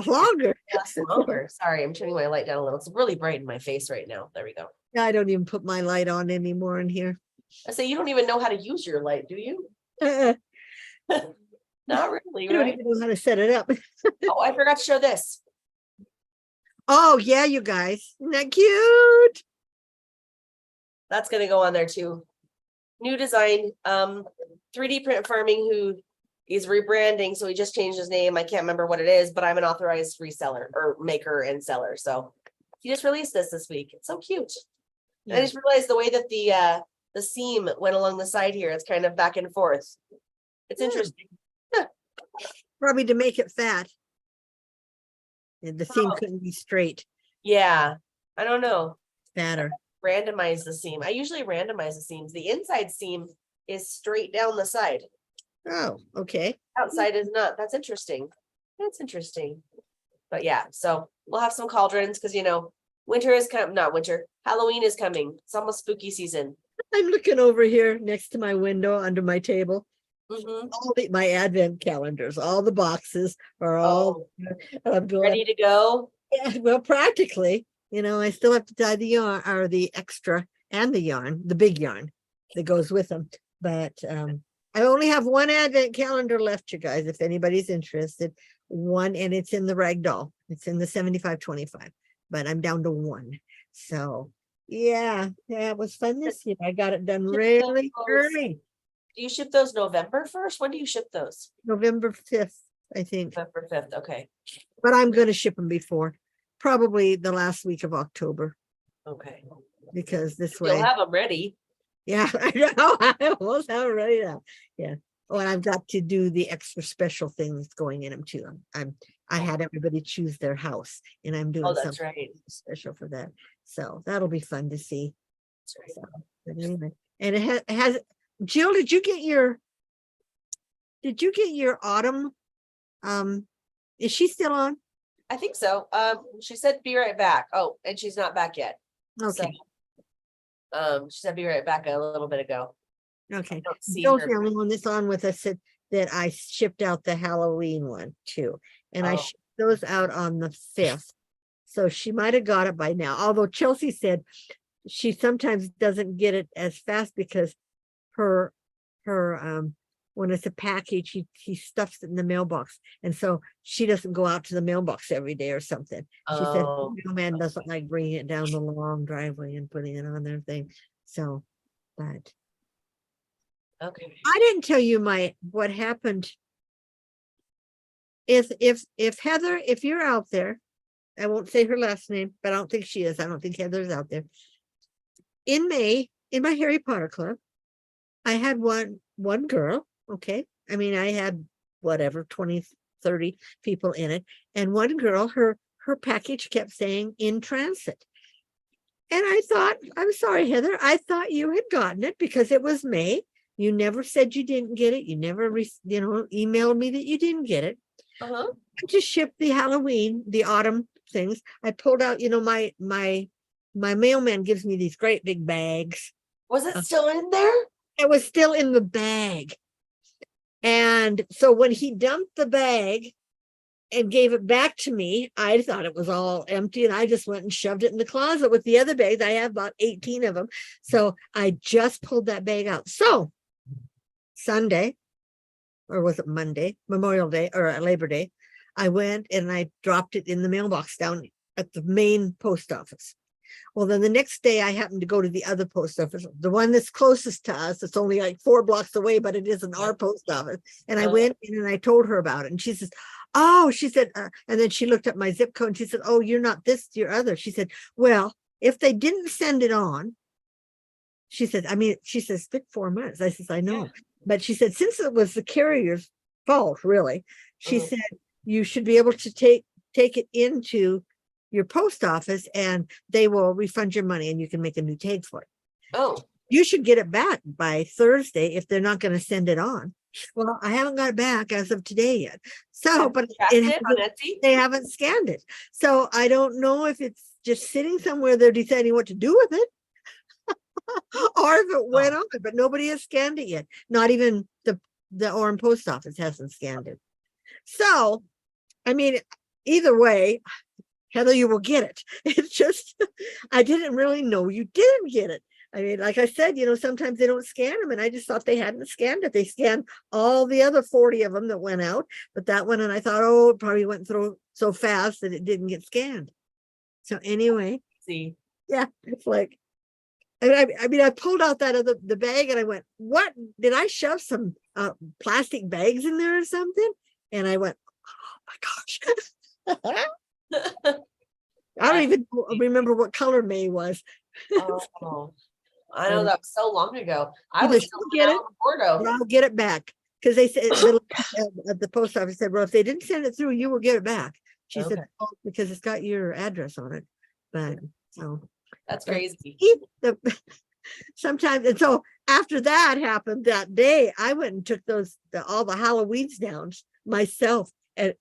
longer. Lasts longer. Sorry, I'm turning my light down a little. It's really bright in my face right now. There we go. I don't even put my light on anymore in here. I say you don't even know how to use your light, do you? Not really, I don't right? even know how to set it up. Oh, I forgot to show this. Oh, yeah, you guys. Isn't that cute? That's gonna go on there too. New design, 3D print farming who is rebranding, so he just changed his name. I can't remember what it is, but I'm an authorized reseller or maker and seller. So he just released this week. It's so cute. And I Yeah. just realized the way that the seam went along the side here. It's kind of back and forth. It's Yeah. interesting. Probably to make it fat. And the seam Oh. couldn't be straight, Yeah, I don't know. fatter. Randomize the seam. I usually randomize the seams. The inside seam is straight down the side. Oh, okay. Outside is not. That's interesting. That's interesting. But yeah, so we'll have some cauldrons because winter is coming. Not winter. Halloween is coming. It's almost spooky season. I'm looking over here next to my window under my table. Mhm. my advent calendars, all the boxes are all, Oh, and I'm going, ready to go? yeah, well, practically, I still have to dye the yarn or the extra and the yarn, the big yarn that goes with them. But I only have one advent calendar left, you guys, if anybody's interested. One, and it's in the ragdoll. It's in the 75-25, but I'm down to one. So yeah, it was fun this year. I got it done really early. Do you ship those November 1st? When do you ship those? November 5th, I think. November 5th, okay, But I'm going to ship them before, probably the last week of October, okay. because this You'll way, have them ready. yeah, I know, I almost have it ready now. Yeah. Oh, and I've got to do the extra special things going in them too. I had everybody choose their house, and I'm doing Oh, that's something right. special for that. So that'll be fun to see. That's right. So, but anyway, and it has, Jill, did you get your autumn? Is she still on? I think so. She said be right back. Oh, and she's not back yet. So, Okay. she said be right back a little bit ago. Okay. I don't see Jill's her. the only one that's on with us that I shipped out the Halloween one too. And I Oh. shipped those out on the 5th. So she might have got it by now. Although Chelsea said she sometimes doesn't get it as fast because her when it's a package, he stuffs it in the mailbox. And so she doesn't go out to the mailbox every day or something. She said Oh, the mailman doesn't like bringing it down the long driveway and putting it on their thing. So, but okay. I didn't tell you what happened. If Heather, if you're out there, I won't say her last name, but I don't think she is. I don't think Heather's out there. In May, in my Harry Potter club, I had one girl. Okay. I mean, I had whatever, 20, 30 people in it. And one girl, her package kept saying in transit. And I thought, I'm sorry, Heather, I thought you had gotten it because it was May. You never said you didn't get it. You never, emailed me that you didn't get it. Uh-huh. I just shipped the Halloween, the autumn things. I pulled out, my mailman gives me these great big bags. Was it still in there? It was still in the bag. And so when he dumped the bag and gave it back to me, I thought it was all empty, and I just went and shoved it in the closet with the other bags. I have about 18 of them. So I just pulled that bag out. So Sunday, or was it Monday, Memorial Day or Labor Day, I went and I dropped it in the mailbox down at the main post office. Well, then the next day I happened to go to the other post office, the one that's closest to us. It's only like 4 blocks away, but it isn't our post office. And I went in and I told her about it. And she says, oh, she said, and then she looked at my zip code and she said, oh, you're not this, you're other. She said, well, if they didn't send it on, she said, she says, it's been 4 months. I says, I know. Yeah. But she said, since it was the carrier's fault, really, she said, you should be able to take it into your post office and they will refund your money and you can make a new tag for it. Oh, you should get it back by Thursday if they're not going to send it on. Well, I haven't got it back as of today yet. So, but they haven't scanned it. So I don't know if it's just sitting somewhere they're deciding what to do with it or if it went on, but nobody has scanned it yet. Not even the Orem post office hasn't scanned it. So, either way, Heather, you will get it. It's just, I didn't really know you didn't get it. Like I said, sometimes they don't scan them, and I just thought they hadn't scanned it. They scanned all the other 40 of them that went out, but that one, and I thought, oh, it probably went through so fast that it didn't get scanned. So anyway, yeah, it's like, I pulled out the bag and I went, what? Did I shove some plastic bags in there or something? And I went, oh my gosh. I don't even remember what color May was. Oh, I know that was so long ago. I Either was she'll get it or I'll get it back. Because they said at the post office said, well, if they didn't send it through, you will get it back. She said, oh, because it's got your address on it. But so that's crazy. Sometimes, and so after that happened that day, I went and took all the Halloweens down myself and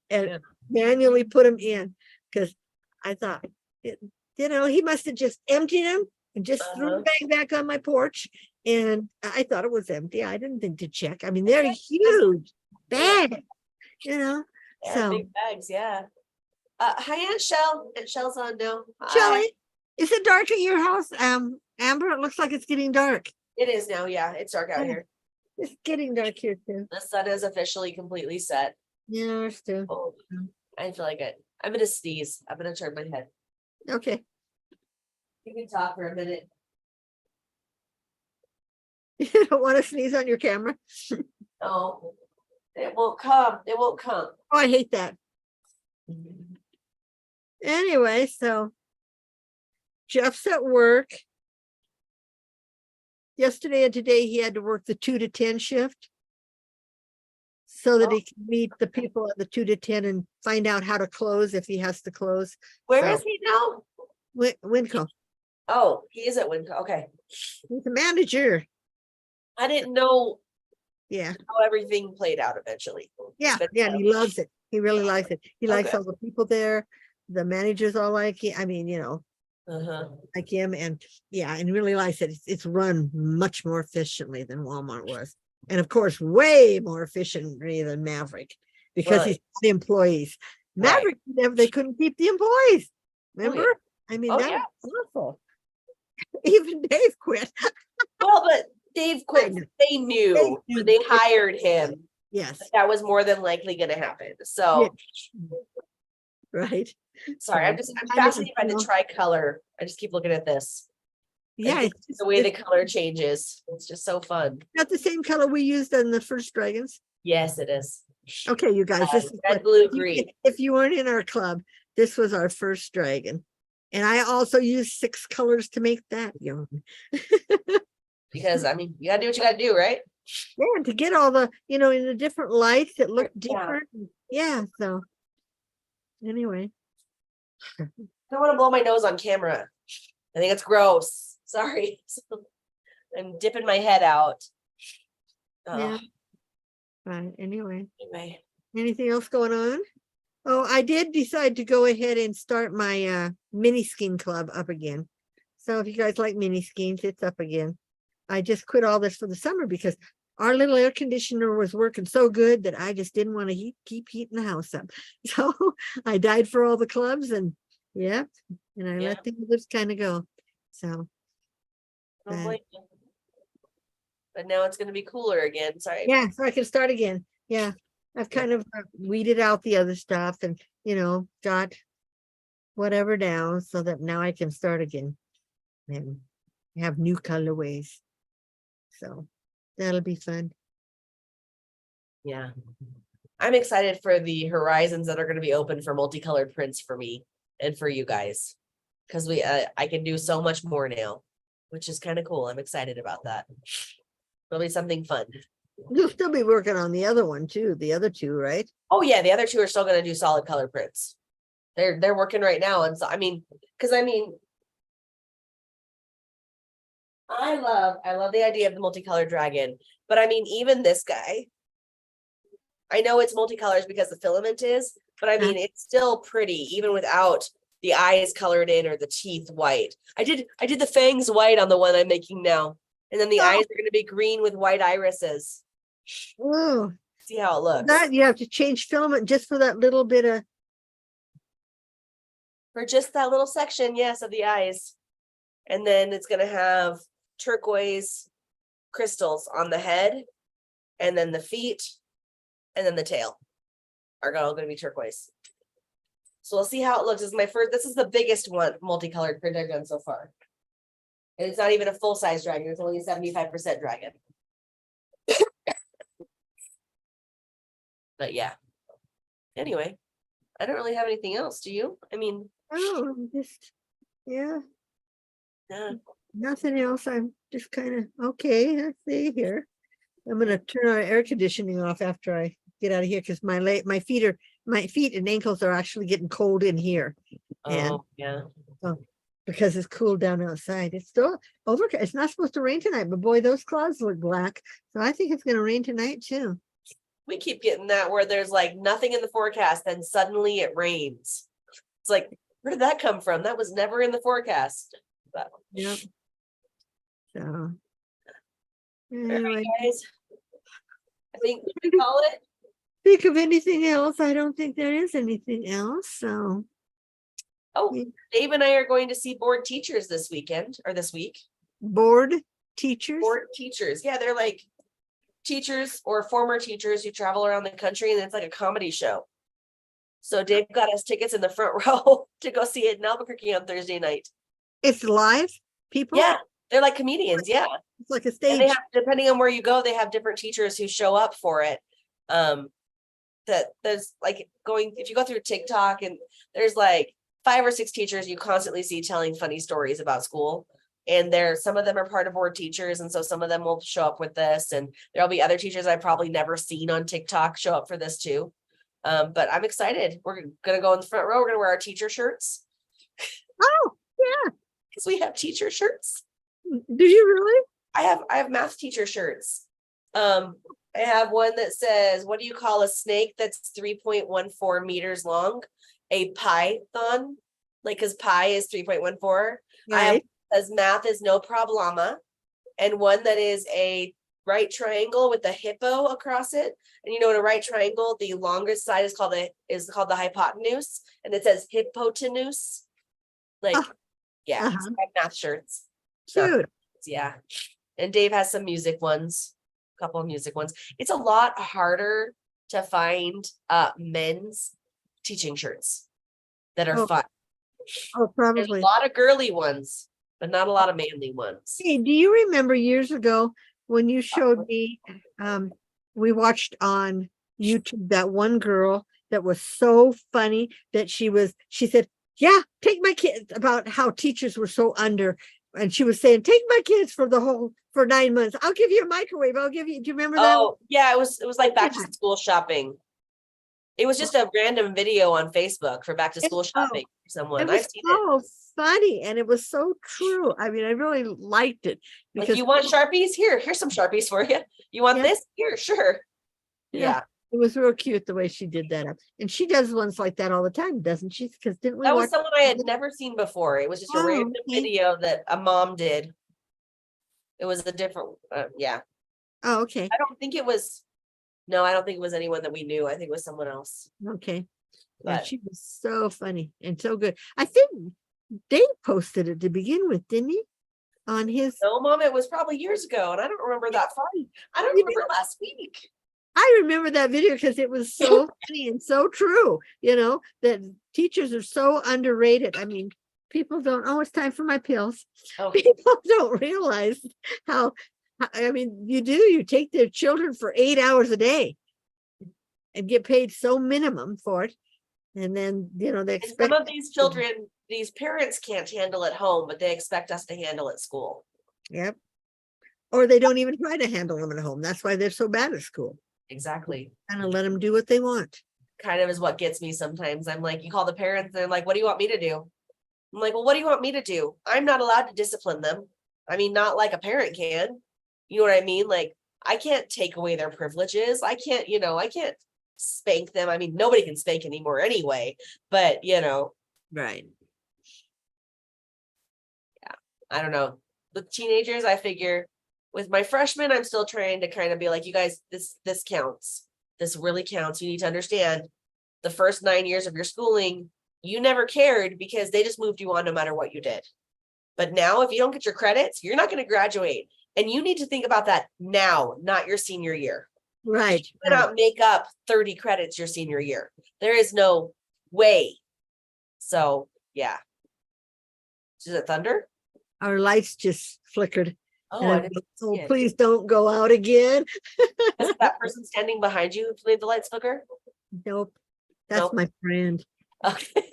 manually put them in, because I thought, he must have just emptied them and just threw the bag back on my porch And I thought it was empty. I didn't think to check. I mean, they're huge bag, you know. Yeah, So big bags, yeah. Hi, Aunt Shell. Aunt Shell's on now. Hi. Shelley, is it dark at your house? Amber, it looks like it's getting dark. It is now, yeah. It's dark out Yeah. here. It's getting dark here too. The sun is officially completely set. Yeah, it's too. Oh, I feel like it. I'm gonna sneeze. I'm gonna turn my head. Okay. You can talk for a minute. You don't want to sneeze on your camera? Oh, it won't come. It won't come. Oh, I hate that. Anyway, so Jeff's at work. Yesterday and today he had to work the 2 to 10 shift so that he can meet the people at the 2 to 10 and find out how to close if he has to close. Where So, is he now? Winco. Oh, he is at Winco. Okay. He's the manager. I didn't know Yeah. how everything played out eventually. Yeah. But, Yeah. And he loves it. He really likes it. He likes Okay. all the people there. The managers all like it. I mean, you know, uh-huh. like him, and yeah, and really likes it. It's run much more efficiently than Walmart was, and of course way more efficiently than Maverick, because he's Right. the employees. Right. Maverick, they couldn't keep the employees, remember? yeah. I mean, Oh, that yeah. was awful. Even Dave quit. Well, but Dave quit. know. They knew knew. when they hired him Yes, that was more than likely going to happen. So right. sorry, So, I'm I know, fascinated by the you know, tricolor. I just keep looking at this. yeah, And it's just, the way the it's color changes. It's just so fun. not the same color we used on the first dragons. Yes, it is. Okay, you guys, this is Red, what- blue, if you- green. if you weren't in our club, this was our first dragon. And I also used 6 colors to make that young. Because I mean, you gotta do what you gotta do, right? Yeah, and to get all the, you know, in the different lights that look Yeah. different. Yeah, so anyway. I don't want to blow my nose on camera. I think it's gross. Sorry. I'm dipping my head out. Yeah. Right. Anyway. Anyway. Anything else going on? Oh, I did decide to go ahead and start my mini skein club up again. So if you guys like mini skeins, it's up again. I just quit all this for the summer because our little air conditioner was working so good that I just didn't want to keep heating the house up. So I died for all the clubs, and yeah, and I let the others kind of go. So Don't blame you. But now it's gonna be cooler again. Sorry. yeah, so I can start again. Yeah. I've kind of weeded out the other stuff and, you know, got whatever down so that now I can start again and have new colorways. So that'll be fun. Yeah. I'm excited for the horizons that are going to be open for multicolored prints for me and for you guys. Because I can do so much more now, which is kind of cool. I'm excited about that. It'll be something fun. You'll still be working on the other one too, the other 2, right? Oh yeah, the other 2 are still going to do solid color prints. They're working right now, and so I mean, I love the idea of the multicolored dragon, but I mean, even this guy, I know it's multicolors because the filament is, but I mean, it's still pretty even without the eyes colored in or the teeth white. I did the fangs white on the one I'm making now, and then the eyes are going to be green with white irises. Oh, See how it looks. that you have to change filament just for that little bit of. For just that little section, yes, of the eyes. And then it's going to have turquoise crystals on the head, and then the feet, and then the tail are all going to be turquoise. So we'll see how it looks. This is the biggest one, multicolored print I've done so far. And it's not even a full-size dragon, it's only a 75% dragon. But yeah. Anyway, I don't really have anything else. Do you? I mean, Oh, just yeah. Nothing else. I'm just kind of okay. Let's see here. I'm gonna turn our air conditioning off after I get out of here because my feet and ankles are actually getting cold in here. And yeah. because it's cooled down outside. It's still overcast. It's not supposed to rain tonight, but boy, those clouds look black. So I think it's gonna rain tonight too. We keep getting that where there's like nothing in the forecast, then suddenly it rains. It's like, where did that come from? That was never in the forecast. But Yep. So All right, Anyway, guys. I think we call it. think of anything else? I don't think there is anything else, so. Oh, yeah. Dave and I are going to see board teachers this weekend or this week. Board teachers? Board teachers. Yeah, they're like teachers or former teachers who travel around the country, and it's like a comedy show. So Dave got us tickets in the front row to go see it in Albuquerque on Thursday night. It's live, people? Yeah, they're like comedians. Yeah. It's like a And they stage. have, depending on where you go, they have different teachers who show up for it. That there's like going, if you go through TikTok, and there's like 5 or 6 teachers you constantly see telling funny stories about school. And some of them are part of board teachers. And so some of them will show up with this, and there'll be other teachers I've probably never seen on TikTok show up for this too. But I'm excited. We're gonna go in the front row. We're gonna wear our teacher shirts. Oh, yeah. Because we have teacher shirts. Do you really? I have math teacher shirts. I have one that says, what do you call a snake that's 3.14 meters long? A python, like, because pi is 3.14. I have Right. says math is no problema, and one that is a right triangle with a hippo across it. And you know, in a right triangle, the longest side is called the hypotenuse, and it says hypotenuse. Like, Oh, yeah, uh-huh. so I have math shirts. So, Cute. yeah. And Dave has some music ones, a couple of music ones. It's a lot harder to find men's teaching shirts that are Oh, fun. oh, There's probably. a lot of girly ones, but not a lot of manly ones. Hey, do you remember years ago when you showed me, we watched on YouTube that one girl that was so funny that she said, yeah, take my kids, about how teachers were so under. And she was saying, take my kids for 9 months. I'll give you a microwave. I'll give you, do you remember that? Oh, yeah, it was like back to Yeah. school shopping. It was just a random video on Facebook for back to school shopping for someone. It was I've seen it. so funny, and it was so true. I mean, I really liked it Like, because you want Sharpies? Here's some Sharpies for you. You want Yeah. this? Here, sure. Yeah. Yeah. it was real cute the way she did that up. And she does ones like that all the time, doesn't she? Because didn't we That was watch? someone I had never seen before. It was just a Oh, random okay. video that a mom did. It was a different, yeah. Oh, okay. I don't think it was anyone that we knew. I think it was someone else. Okay. Yeah, But she was so funny and so good. I think Dave posted it to begin with, didn't he? On his, no, Mom, it was probably years ago, and I don't remember that far. I don't You remember last week. I remember that video because it was so funny and so true, that teachers are so underrated. I mean, people don't, oh, it's time for my pills. Oh, People don't realize how, I mean, you take their children for 8 hours a day and get paid so minimum for it. And then, they and expect. some of these children, these parents can't handle at home, but they expect us to handle at school. Yep. Or they don't even try to handle them at home. That's why they're so bad at school. Exactly. Kind of let them do what they want. Kind of is what gets me sometimes. I'm like, you call the parents, they're like, what do you want me to do? I'm like, well, what do you want me to do? I'm not allowed to discipline them. I mean, not like a parent can. You know what I mean? Like, I can't take away their privileges. I can't, I can't spank them. I mean, nobody can spank anymore anyway, but Right. I don't know. With teenagers, I figure with my freshmen, I'm still trying to kind of be like, you guys, this counts. This really counts. You need to understand the first 9 years of your schooling, you never cared because they just moved you on no matter what you did. But now, if you don't get your credits, you're not going to graduate. And you need to think about that now, not your senior year. Right. You cannot make up 30 credits your senior year. There is no way. So, yeah. Is it thunder? Our lights just flickered. Oh, And I I'm didn't like, see oh, it. please don't go out again. Is that person standing behind you who made the lights flicker? Nope. That's Nope. my friend. Okay.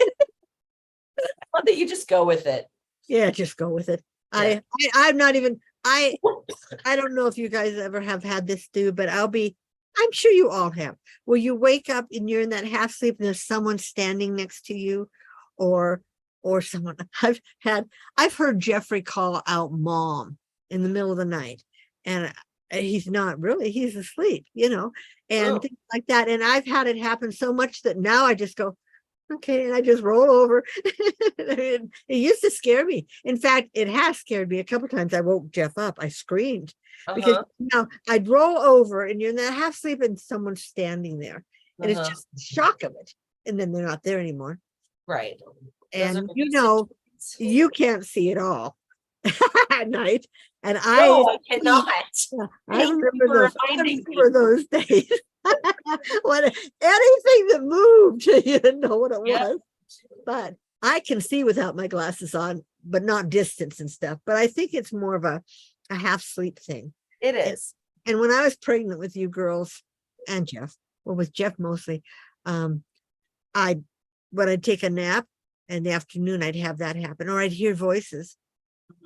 I love that you just go with it. Yeah, just go with it. Yeah. I'm not even, I don't know if you guys ever have had this do, but I'm sure you all have, where you wake up and you're in that half sleep and there's someone standing next to you, or someone. I've heard Jeffrey call out mom in the middle of the night, and he's not really, he's asleep, and Oh. things like that. And I've had it happen so much that now I just go, Okay, and I just roll over. It used to scare me. In fact, it has scared me a couple times. I woke Jeff up. I screamed because I'd roll over and you're in that half sleep and someone's standing there. And it's just shock of it. And then they're not there anymore. Right. And you can't see it all at night. And no, I cannot. I remember those days. When anything that moved, you didn't know what it was. But I can see without my glasses on, but not distance and stuff. But I think it's more of a half sleep thing. It is. And when I was pregnant with you girls and Jeff, well, with Jeff mostly, when I'd take a nap in the afternoon, I'd have that happen, or I'd hear voices.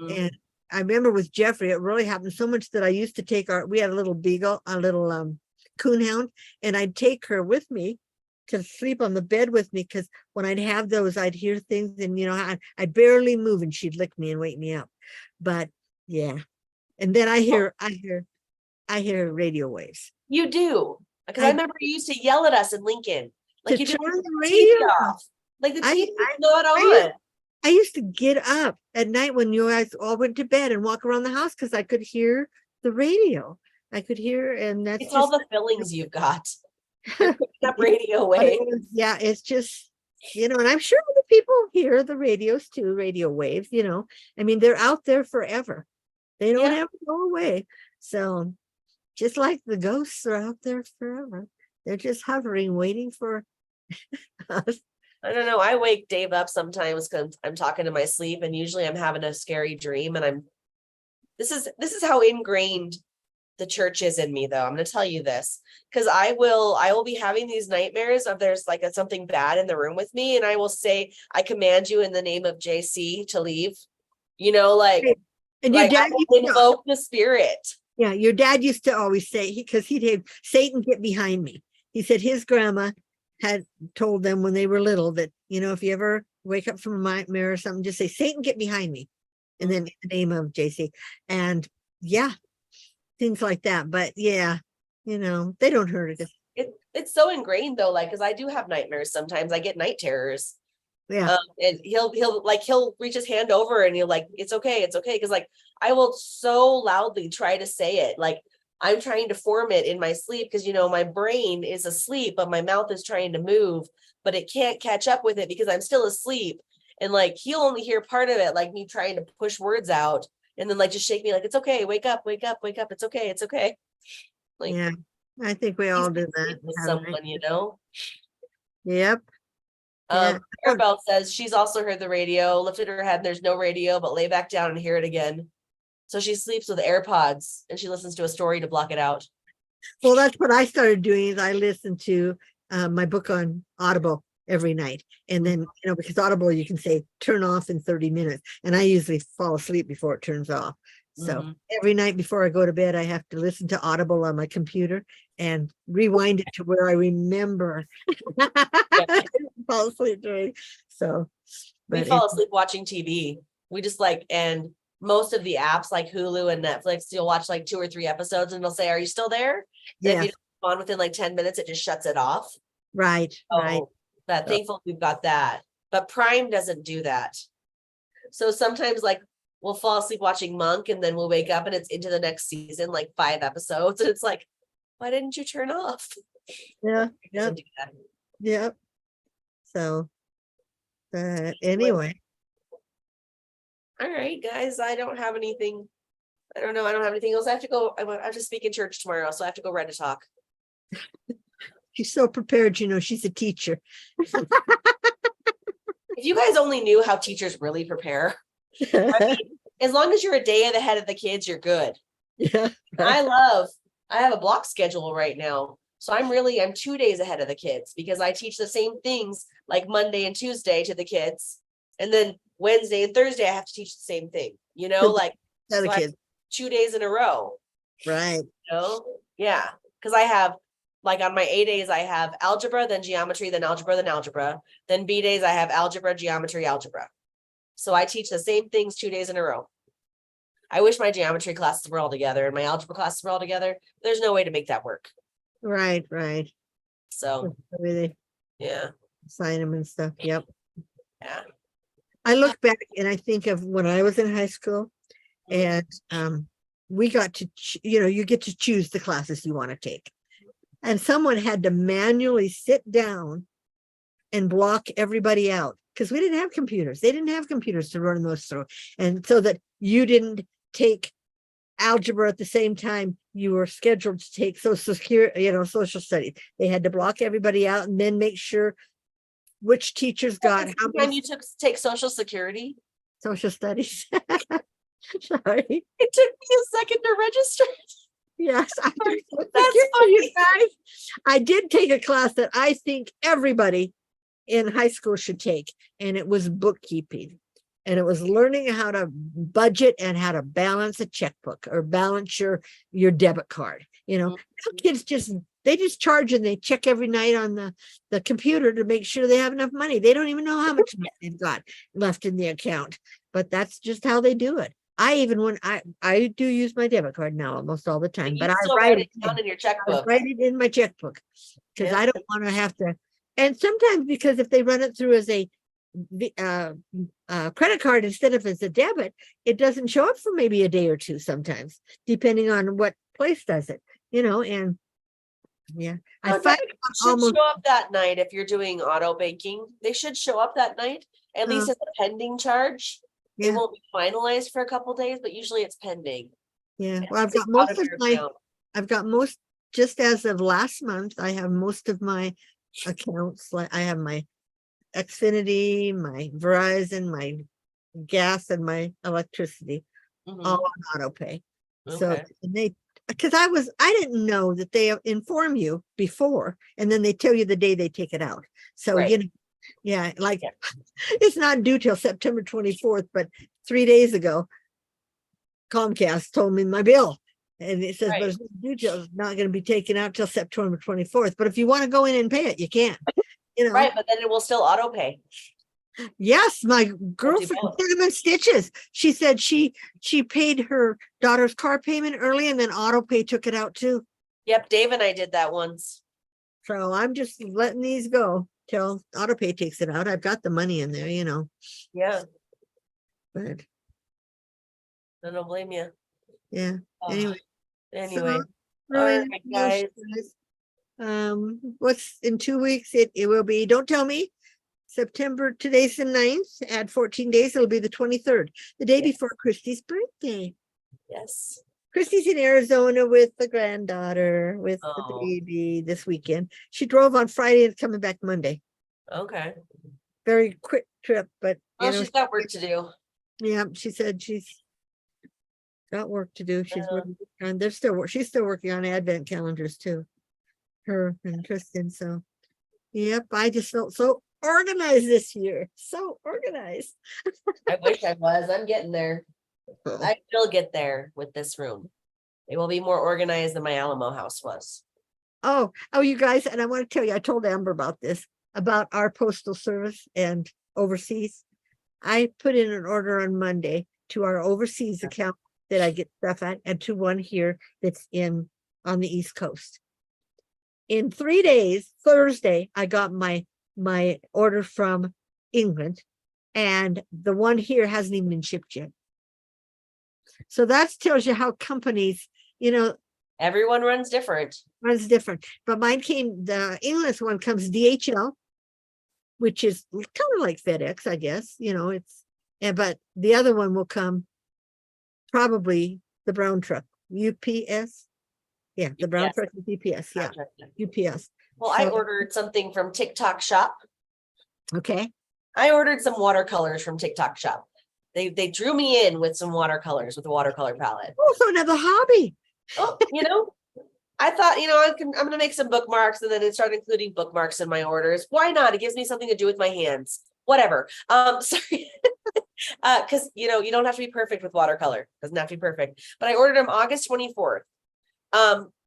And I remember with Jeffrey, it really happened so much that I used to take we had a little beagle, a little coonhound, and I'd take her with me to sleep on the bed with me, because when I'd have those, I'd hear things, and I'd barely move and she'd lick me and wake me up. But yeah. And then I hear radio waves. You do. Because I remember you used to yell at us in Lincoln. Like you turn the radio off. Like the TV was not on. I used to get up at night when you guys all went to bed and walk around the house because I could hear the radio. I could hear, and that's it's all the fillings you've got. That radio waves. Yeah, it's just, and I'm sure the people hear the radios too, radio waves, I mean, they're out there forever. They don't ever go away. So just like the ghosts are out there forever. They're just hovering, waiting for us. I don't know. I wake Dave up sometimes because I'm talking to my sleep, and usually I'm having a scary dream, and this is how ingrained the church is in me, though. I'm going to tell you this, because I will be having these nightmares of there's like something bad in the room with me, and I will say, I command you in the name of JC to leave, and your dad invoke the spirit. Yeah, your dad used to always say, because he'd have Satan get behind me. He said his grandma had told them when they were little that, if you ever wake up from a nightmare or something, just say, Satan, get behind me. And then in the name of JC. And things like that. But they don't hurt us. It's so ingrained though, like, because I do have nightmares sometimes. I get night terrors. Yeah. And he'll reach his hand over and he'll like, it's okay. Because like, I will so loudly try to say it. Like, I'm trying to form it in my sleep because, my brain is asleep, but my mouth is trying to move, but it can't catch up with it because I'm still asleep. And like, he'll only hear part of it, like me trying to push words out, and then like, just shake me like, it's okay. Wake up. It's okay. Like, yeah, I think we all do that. With someone, Yep. Arabelle says she's also heard the radio, lifted her head, and there's no radio, but lay back down and hear it again. So she sleeps with AirPods and she listens to a story to block it out. Well, that's what I started doing, is I listened to my book on Audible every night. And then, because Audible, you can say turn off in 30 minutes. And I usually fall asleep before it turns off. So every night before I go to bed, I have to listen to Audible on my computer and rewind it to where I remember. Fall asleep during. So we fall asleep watching TV. We just and most of the apps like Hulu and Netflix, you'll watch like 2 or 3 episodes and they'll say, are you still there? Yeah. If you don't on within like 10 minutes, it just shuts it off. Right. Right. Thankfully we've got that. But Prime doesn't do that. So sometimes like we'll fall asleep watching Monk and then we'll wake up and it's into the next season, like 5 episodes. And it's like, why didn't you turn off? Yeah. Yep. So anyway. All right, guys, I don't have anything. I don't have anything else. I have to speak in church tomorrow, so I have to go read a talk. She's so prepared, she's a teacher. If you guys only knew how teachers really prepare. I mean, as long as you're a day ahead of the kids, you're good. Yeah. I have a block schedule right now. So I'm 2 days ahead of the kids because I teach the same things like Monday and Tuesday to the kids. And then Wednesday and Thursday, I have to teach the same thing, like so the kids 2 days in a row. Right. Yeah. Because I have like on my A days, I have algebra, then geometry, then algebra. Then B days, I have algebra, geometry, algebra. So I teach the same things 2 days in a row. I wish my geometry classes were all together and my algebra classes were all together. There's no way to make that work. Right. So Really. Yeah. sign them and stuff. Yep. Yeah. I look back and I think of when I was in high school, and we got to, you get to choose the classes you want to take. And someone had to manually sit down and block everybody out because we didn't have computers. They didn't have computers to run those through. And so that you didn't take algebra at the same time you were scheduled to take social security, social studies. They had to block everybody out and then make sure which teachers got how When many you take social security. social studies. Sorry. It took me a second to register. Yes, I did. That's funny. You guys. I did take a class that I think everybody in high school should take, and it was bookkeeping. And it was learning how to budget and how to balance a checkbook or balance your debit card. Kids they just charge and they check every night on the computer to make sure they have enough money. They don't even know how much money they've got left in the account, but that's just how they do it. I do use my debit card now almost all the time, but I write it down in your checkbook. I write it in my checkbook because I don't want to have to. And sometimes because if they run it through as a credit card instead of as a debit, it doesn't show up for maybe a day or two sometimes, depending on what place does it, and yeah. I find should show up that night if you're doing auto banking. They should show up that night, at least as a pending charge. It won't be finalized for a couple days, but usually it's pending. Yeah. Well, I've got most, just as of last month, I have most of my accounts. Like I have my Xfinity, my Verizon, my gas, and my electricity all on auto pay. So because I didn't know that they inform you before, and then they tell you the day they take it out. So it's not due till September 24th, but 3 days ago, Comcast told me my bill. And it says, but it's not going to be taken out till September 24th. But if you want to go in and pay it, you can. Right, but then it will still auto pay. Yes, my girlfriend put them in stitches. She said she paid her daughter's car payment early, and then auto pay took it out too. Yep, Dave and I did that once. So I'm just letting these go till auto pay takes it out. I've got the money in there, Yeah. But I don't blame you. Yeah. Anyway. So, all right, guys. What's in 2 weeks? It will be, don't tell me, September, today's the 9th, add 14 days, it'll be the 23rd, the day before Christy's birthday. Yes. Christy's in Arizona with the granddaughter, with the baby this weekend. She drove on Friday and coming back Monday. Okay. Very quick trip, but she's got work to do. Yeah, she said she's got work to do. She's working on, she's still working on advent calendars too. Her and Kristen. So yep, I just felt so organized this year. So organized. I wish I was. I'm getting there. I will get there with this room. It will be more organized than my Alamo house was. Oh, you guys, and I want to tell you, I told Amber about this, about our postal service and overseas. I put in an order on Monday to our overseas account that I get stuff at, and to one here that's on the East Coast. In 3 days, Thursday, I got my order from England, and the one here hasn't even been shipped yet. So that tells you how companies, everyone runs different. But mine came, the English one comes DHL, which is kind of like FedEx, I guess. But the other one will come probably the brown truck, UPS. Yeah, the brown truck is UPS. Yeah, UPS. Well, I ordered something from TikTok Shop. Okay. I ordered some watercolors from TikTok Shop. They drew me in with some watercolors with a watercolor palette. Oh, so another hobby. Oh, I thought, I'm going to make some bookmarks, and then it started including bookmarks in my orders. Why not? It gives me something to do with my hands. Whatever. Sorry. Because, you don't have to be perfect with watercolor. Doesn't have to be perfect. But I ordered them August 24th.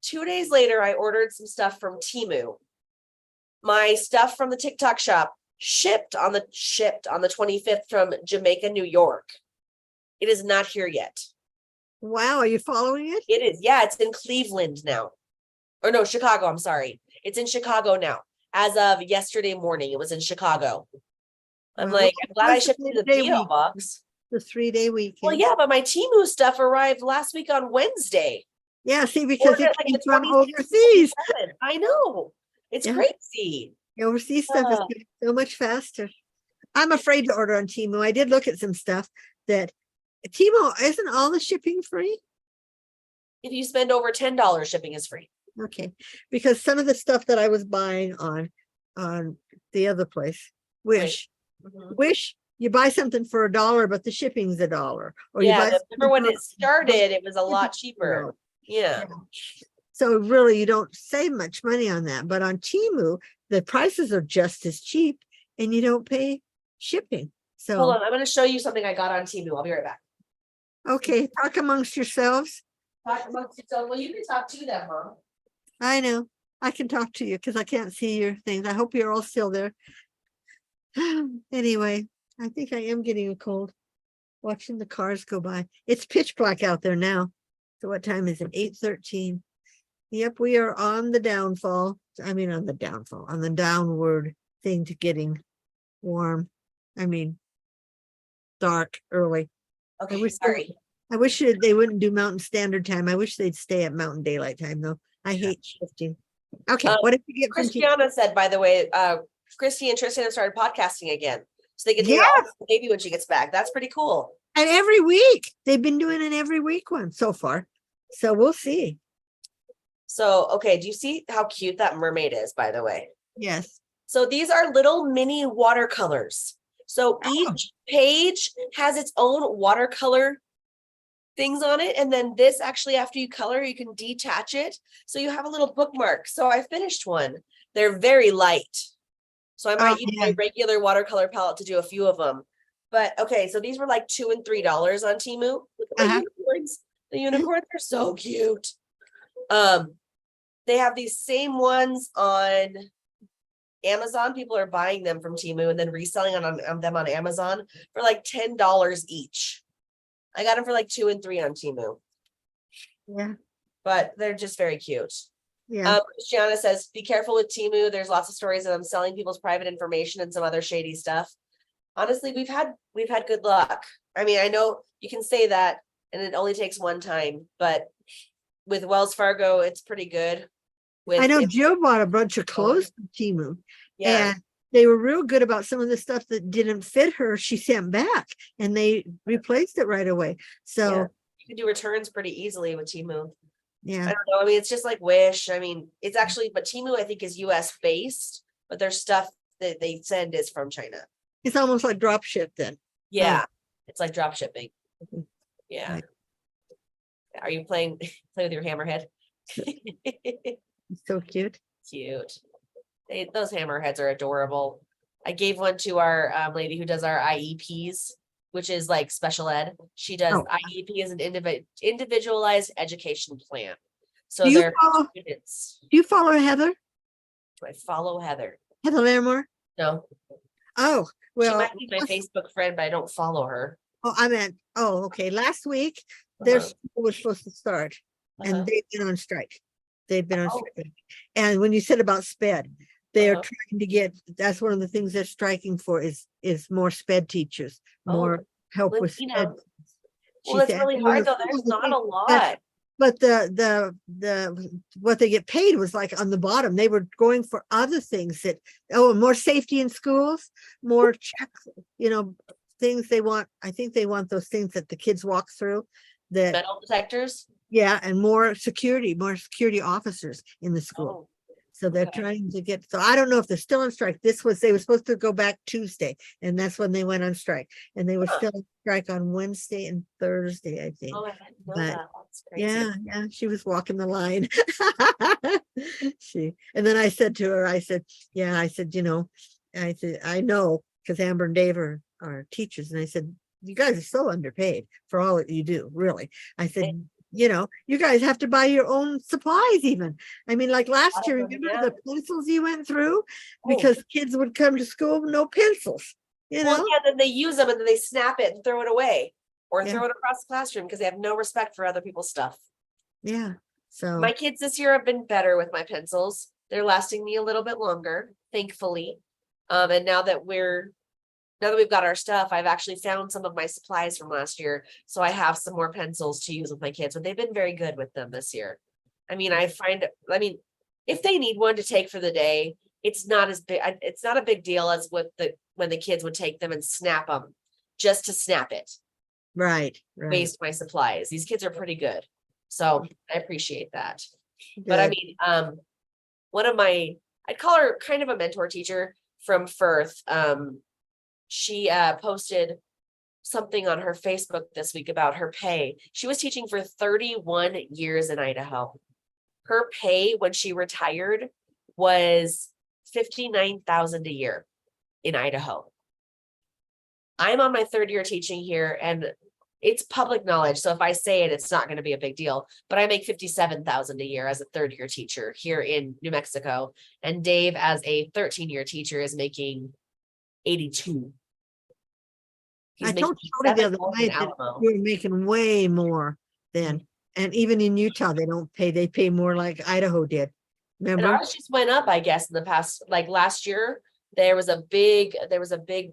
2 days later, I ordered some stuff from Temu. My stuff from the TikTok Shop shipped on the 25th from Jamaica, New York. It is not here yet. Wow, are you following it? It is. Yeah, it's in Cleveland now. Or no, Chicago, I'm sorry. It's in Chicago now. as of yesterday morning. It was in Chicago. I'm Well, like, I'm glad I what's shipped it to the 3-day PO week? box. The 3-day Well, weekend. yeah, but my Temu stuff arrived last week on Wednesday. Yeah, see, because Ordered it like came the from 26th, overseas. 27th. I know. It's Yeah. crazy. The overseas stuff is Uh, getting so much faster. I'm afraid to order on Temu. I did look at some stuff that Temu, isn't all the shipping free? If you spend over $10, shipping is free. Okay, because some of the stuff that I was buying on the other place, Wish, Mhm. Wish, you buy something for $1, but the shipping's $1. Or you Yeah, buy remember something when for it started, it was a lot $1. cheaper. Yeah. So really, you don't save much money on that. But on Temu, the prices are just as cheap, and you don't pay shipping. Hold So on, I'm going to show you something I got on Temu. I'll be right back. okay, talk amongst yourselves. Talk amongst yourselves. Well, you can talk to them, Mom. I know I can talk to you because I can't see your things. I hope you're all still there. Anyway, I think I am getting a cold watching the cars go by. It's pitch black out there now. So what time is it? 8:13. Yep, we are on the downfall. I mean, on the downfall, on the downward thing to getting warm. I mean, dark early. Okay, wish they- sorry. I wish they wouldn't do Mountain Standard Time. I wish they'd stay at Mountain Daylight Time, though. I hate shifting. Okay, what did you get from T? Christiana said, by the way, Christy and Tristan have started podcasting again. So they can hear Yeah. all the baby when she gets back. That's pretty cool. And every week they've been doing an every week one so far. So we'll see. So, okay, do you see how cute that mermaid is, by the way? Yes. So these are little mini watercolors. So each page has its own watercolor things on it. And then this actually, after you color, you can detach it. So you have a little bookmark. So I finished one. They're very light. So I might use my regular watercolor palette to do a few of them. But okay, so these were like $2 and $3 on Temu. Look at my unicorns. The unicorns are so cute. They have these same ones on Amazon. People are buying them from Temu and then reselling on them on Amazon for like $10 each. I got them for like $2 and $3 on Temu. Yeah. But they're just very cute. Yeah. Christiana says, be careful with Temu. There's lots of stories of them selling people's private information and some other shady stuff. Honestly, we've had good luck. I mean, I know you can say that and it only takes one time, but with Wells Fargo, it's pretty good. I know Jill bought a bunch of clothes from Temu. Yeah. And they were real good about some of the stuff that didn't fit her. She sent back and they replaced it right away. So you can do returns pretty easily with Temu. Yeah. I don't know. I mean, it's just like Wish. I mean, it's actually, but Temu, I think, is US based, but their stuff that they send is from China. It's almost like drop ship then. Yeah. It's like drop shipping. Mhm. Yeah. Right. Are you playing with your hammerhead? So cute. Cute. Those hammerheads are adorable. I gave one to our lady who does our IEPs, which is like special ed. She does IEP as an individualized education plan. So they're students. Do you follow Heather? Do I follow Heather? Heather Larimore? No. Oh, well. She might be my Facebook friend, but I don't follow her. Oh, I meant, okay. Last week, their school was supposed to start and they've been on strike. They've been on strike. And when you said about SPED, they're trying to get, that's one of the things they're striking for is more SPED teachers, more help with SPED. Well, it's really hard though. There's not a lot. But the what they get paid was like on the bottom. They were going for other things that, more safety in schools, more checks, things they want. I think they want those things that the kids walk through. That metal detectors. Yeah, and more security officers in the school. So they're trying to get, so I don't know if they're still on strike. They were supposed to go back Tuesday, and that's when they went on strike. And they were still on strike on Wednesday and Thursday, I think. Oh, I didn't know But that. That's crazy. yeah, she was walking the line. And then I said to her, I said, I know, because Amber and Dave are teachers. And I said, you guys are so underpaid for all that you do, really. I said, you guys have to buy your own supplies even. I mean, like last year, remember the pencils you went through? Because kids would come to school with no pencils, Well, yeah, then they use them and then they snap it and throw it away or throw it across the classroom because they have no respect for other people's stuff. Yeah. So my kids this year have been better with my pencils. they're lasting me a little bit longer, thankfully. And now that we've got our stuff, I've actually found some of my supplies from last year. So I have some more pencils to use with my kids, but they've been very good with them this year. I mean, if they need one to take for the day, it's not as big, it's not a big deal as when the kids would take them and snap them just to snap it. Right. Waste my supplies. These kids are pretty good. So I appreciate that. But I mean, I'd call her kind of a mentor teacher from Firth. She posted something on her Facebook this week about her pay. She was teaching for 31 years in Idaho. Her pay when she retired was $59,000 a year in Idaho. I'm on my 3rd year teaching here, and it's public knowledge. So if I say it, it's not going to be a big deal, but I make $57,000 a year as a 3rd year teacher here in New Mexico. And Dave, as a 13-year teacher, is making 82. I told you the other night that we were making way more than, and even in Utah, they pay more like Idaho did. Remember? And ours just went up, I guess, in the past, like last year, there was a big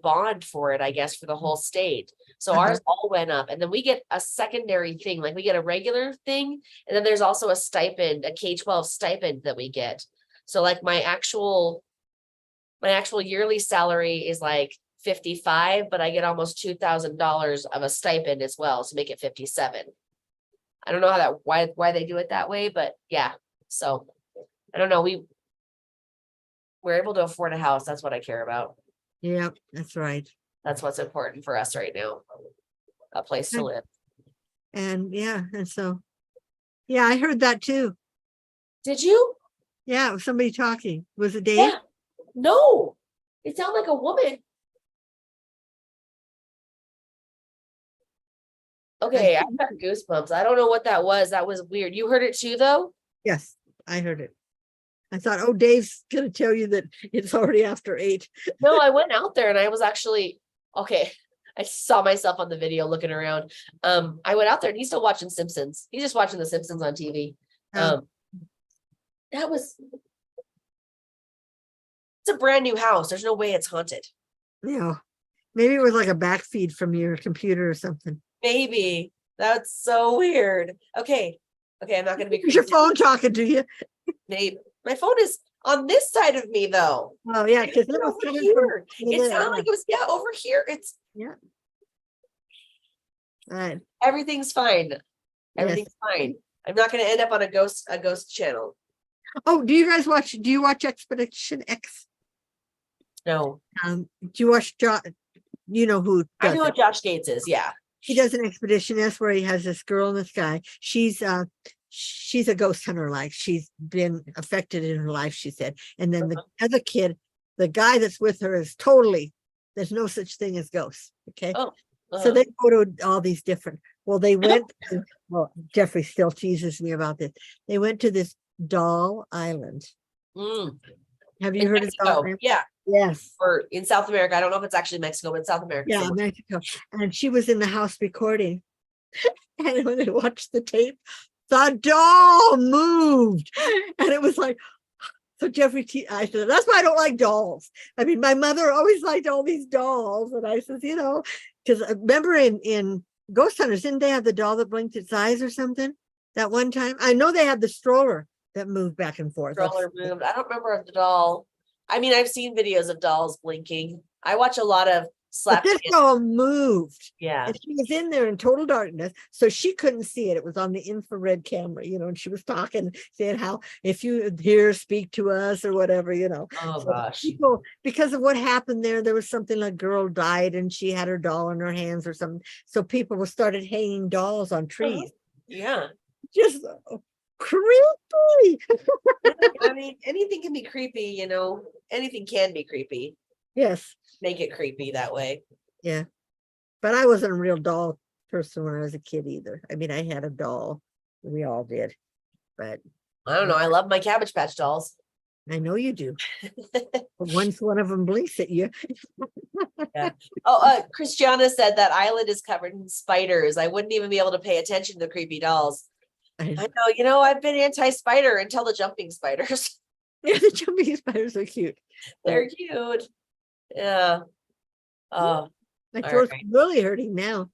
bond for it, I guess, for the whole state. So ours all went up. And then we get a secondary thing, like we get a regular thing. And then there's also a stipend, a K-12 stipend that we get. So like my actual yearly salary is like 55, but I get almost $2,000 of a stipend as well to make it 57. I don't know why they do it that way, but yeah. So I don't know. We're able to afford a house. That's what I care about. Yeah, that's right. That's what's important for us right now. A place to live. And so I heard that too. Did you? Yeah, it was somebody talking. Was it Dave? Yeah. No, it sounded like a woman. Okay, I got goosebumps. I don't know what that was. That was weird. You heard it too, though? Yes, I heard it. I thought, oh, Dave's going to tell you that it's already after 8. No, I went out there and I was actually, okay. I saw myself on the video looking around. I went out there and he's still watching Simpsons. He's just watching the Simpsons on TV. It's a brand new house. There's no way it's haunted. Yeah. Maybe it was like a back feed from your computer or something. Maybe. That's so weird. Okay. I'm not going to be. Is your phone talking to you? Maybe. My phone is on this side of me, though. Oh, yeah. Because it was over here. It sounded like it was, over here. It's. Yeah. All right. Everything's fine. Everything's fine. I'm not going to end up on a ghost channel. Oh, do you watch Expedition X? No. Do you watch you know who I know what Josh Gates is, yeah. He does an Expedition S where he has this girl in the sky. She's a ghost hunter, like she's been affected in her life, she said. And then the other kid, the guy that's with her is there's no such thing as ghosts. Okay. So they go to all these different, they went to, Jeffrey still teases me about this. They went to this doll island. Have you heard Mexico. of it? Yeah. Yes. Or in South America. I don't know if it's actually Mexico, but in South America. Yeah, Mexico. And she was in the house recording. And when they watched the tape, the doll moved. And it was like, so Jeffrey I said, that's why I don't like dolls. I mean, my mother always liked all these dolls. And I said, because remember in Ghost Hunters, didn't they have the doll that blinked its eyes or something that one time? I know they had the stroller that moved back and forth. Stroller moved. I don't remember the doll. I mean, I've seen videos of dolls blinking. I watch a lot of slap. But this doll moved. Yeah. And she was in there in total darkness, so she couldn't see it. It was on the infrared camera, and she was talking, saying how if you hear, speak to us or whatever, Oh, so gosh. People, because of what happened there was something like girl died and she had her doll in her hands or something. So people started hanging dolls on trees. Yeah. Just creepy. I mean, anything can be creepy, anything can be creepy. Yes. Make it creepy that way. Yeah. But I wasn't a real doll person when I was a kid either. I mean, I had a doll. We all did. But I don't know. I love my Cabbage Patch dolls. I know you do. Once one of them blinks at you. Yeah. Christiana said that island is covered in spiders. I wouldn't even be able to pay attention to the creepy dolls. I know, I've been anti-spider until the jumping spiders. Yeah, the jumping spiders are cute. They're cute. Yeah. Oh, My all throat's right. really hurting now.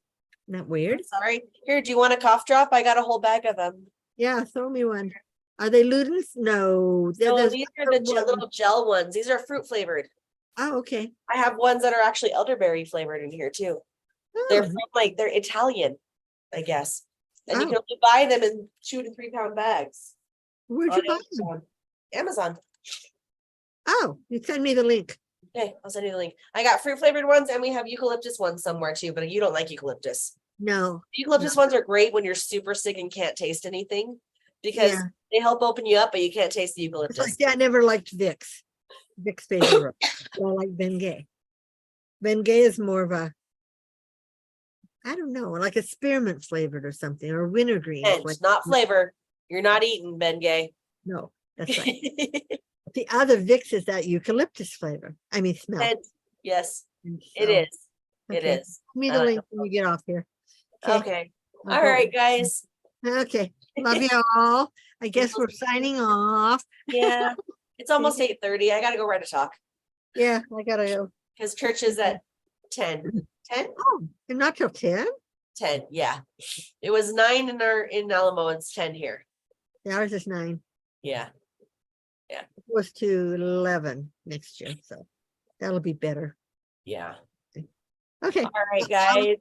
Isn't that weird? Sorry. Here, do you want a cough drop? I got a whole bag of them. Yeah, throw me one. Are they Ludens? No, they're No, those these are other the ones. little gel ones. These are fruit flavored. Oh, okay. I have ones that are actually elderberry flavored in here too. They're Oh, from, like, they're Italian, I guess. And you Oh. can only buy them in 2 to 3 pound bags Where'd on you buy them? Amazon. Amazon. Oh, you send me the link. Okay, I'll send you the link. I got fruit flavored ones and we have eucalyptus ones somewhere too, but you don't like eucalyptus. No. Eucalyptus ones are great when you're super sick and can't taste anything because Yeah. they help open you up, but you can't taste the It's eucalyptus. like I never liked Vicks. Vicks favorite. I like Bengay. Bengay is more of a, I don't know, like a spearmint flavored or something, or wintergreen. And not flavor. You're not eating Bengay. No, that's right. The other Vicks is that eucalyptus flavor. I mean, smell. And yes, And it so- is. It okay. is. Give me the link when you get off here. Okay. I'll All go- right, guys. Okay. Love you all. I guess we're signing off. Yeah. It's almost 8:30. I gotta go write a talk Yeah, I gotta go. because church is at 10. 10? Oh, and not till 10? 10, yeah. It was 9 in Alamo, it's 10 here. Ours is 9. Yeah. It was to 11 next year, so that'll be better. Yeah. Okay. All right, guys.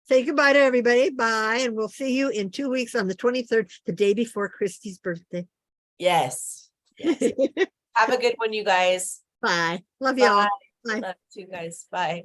Say goodbye to everybody. Bye. And we'll see you in 2 weeks on the 23rd, the day before Christy's birthday. Yes. Yes. Have a good one, you guys. Bye. Love you all. Bye. Bye. Love you guys. Bye.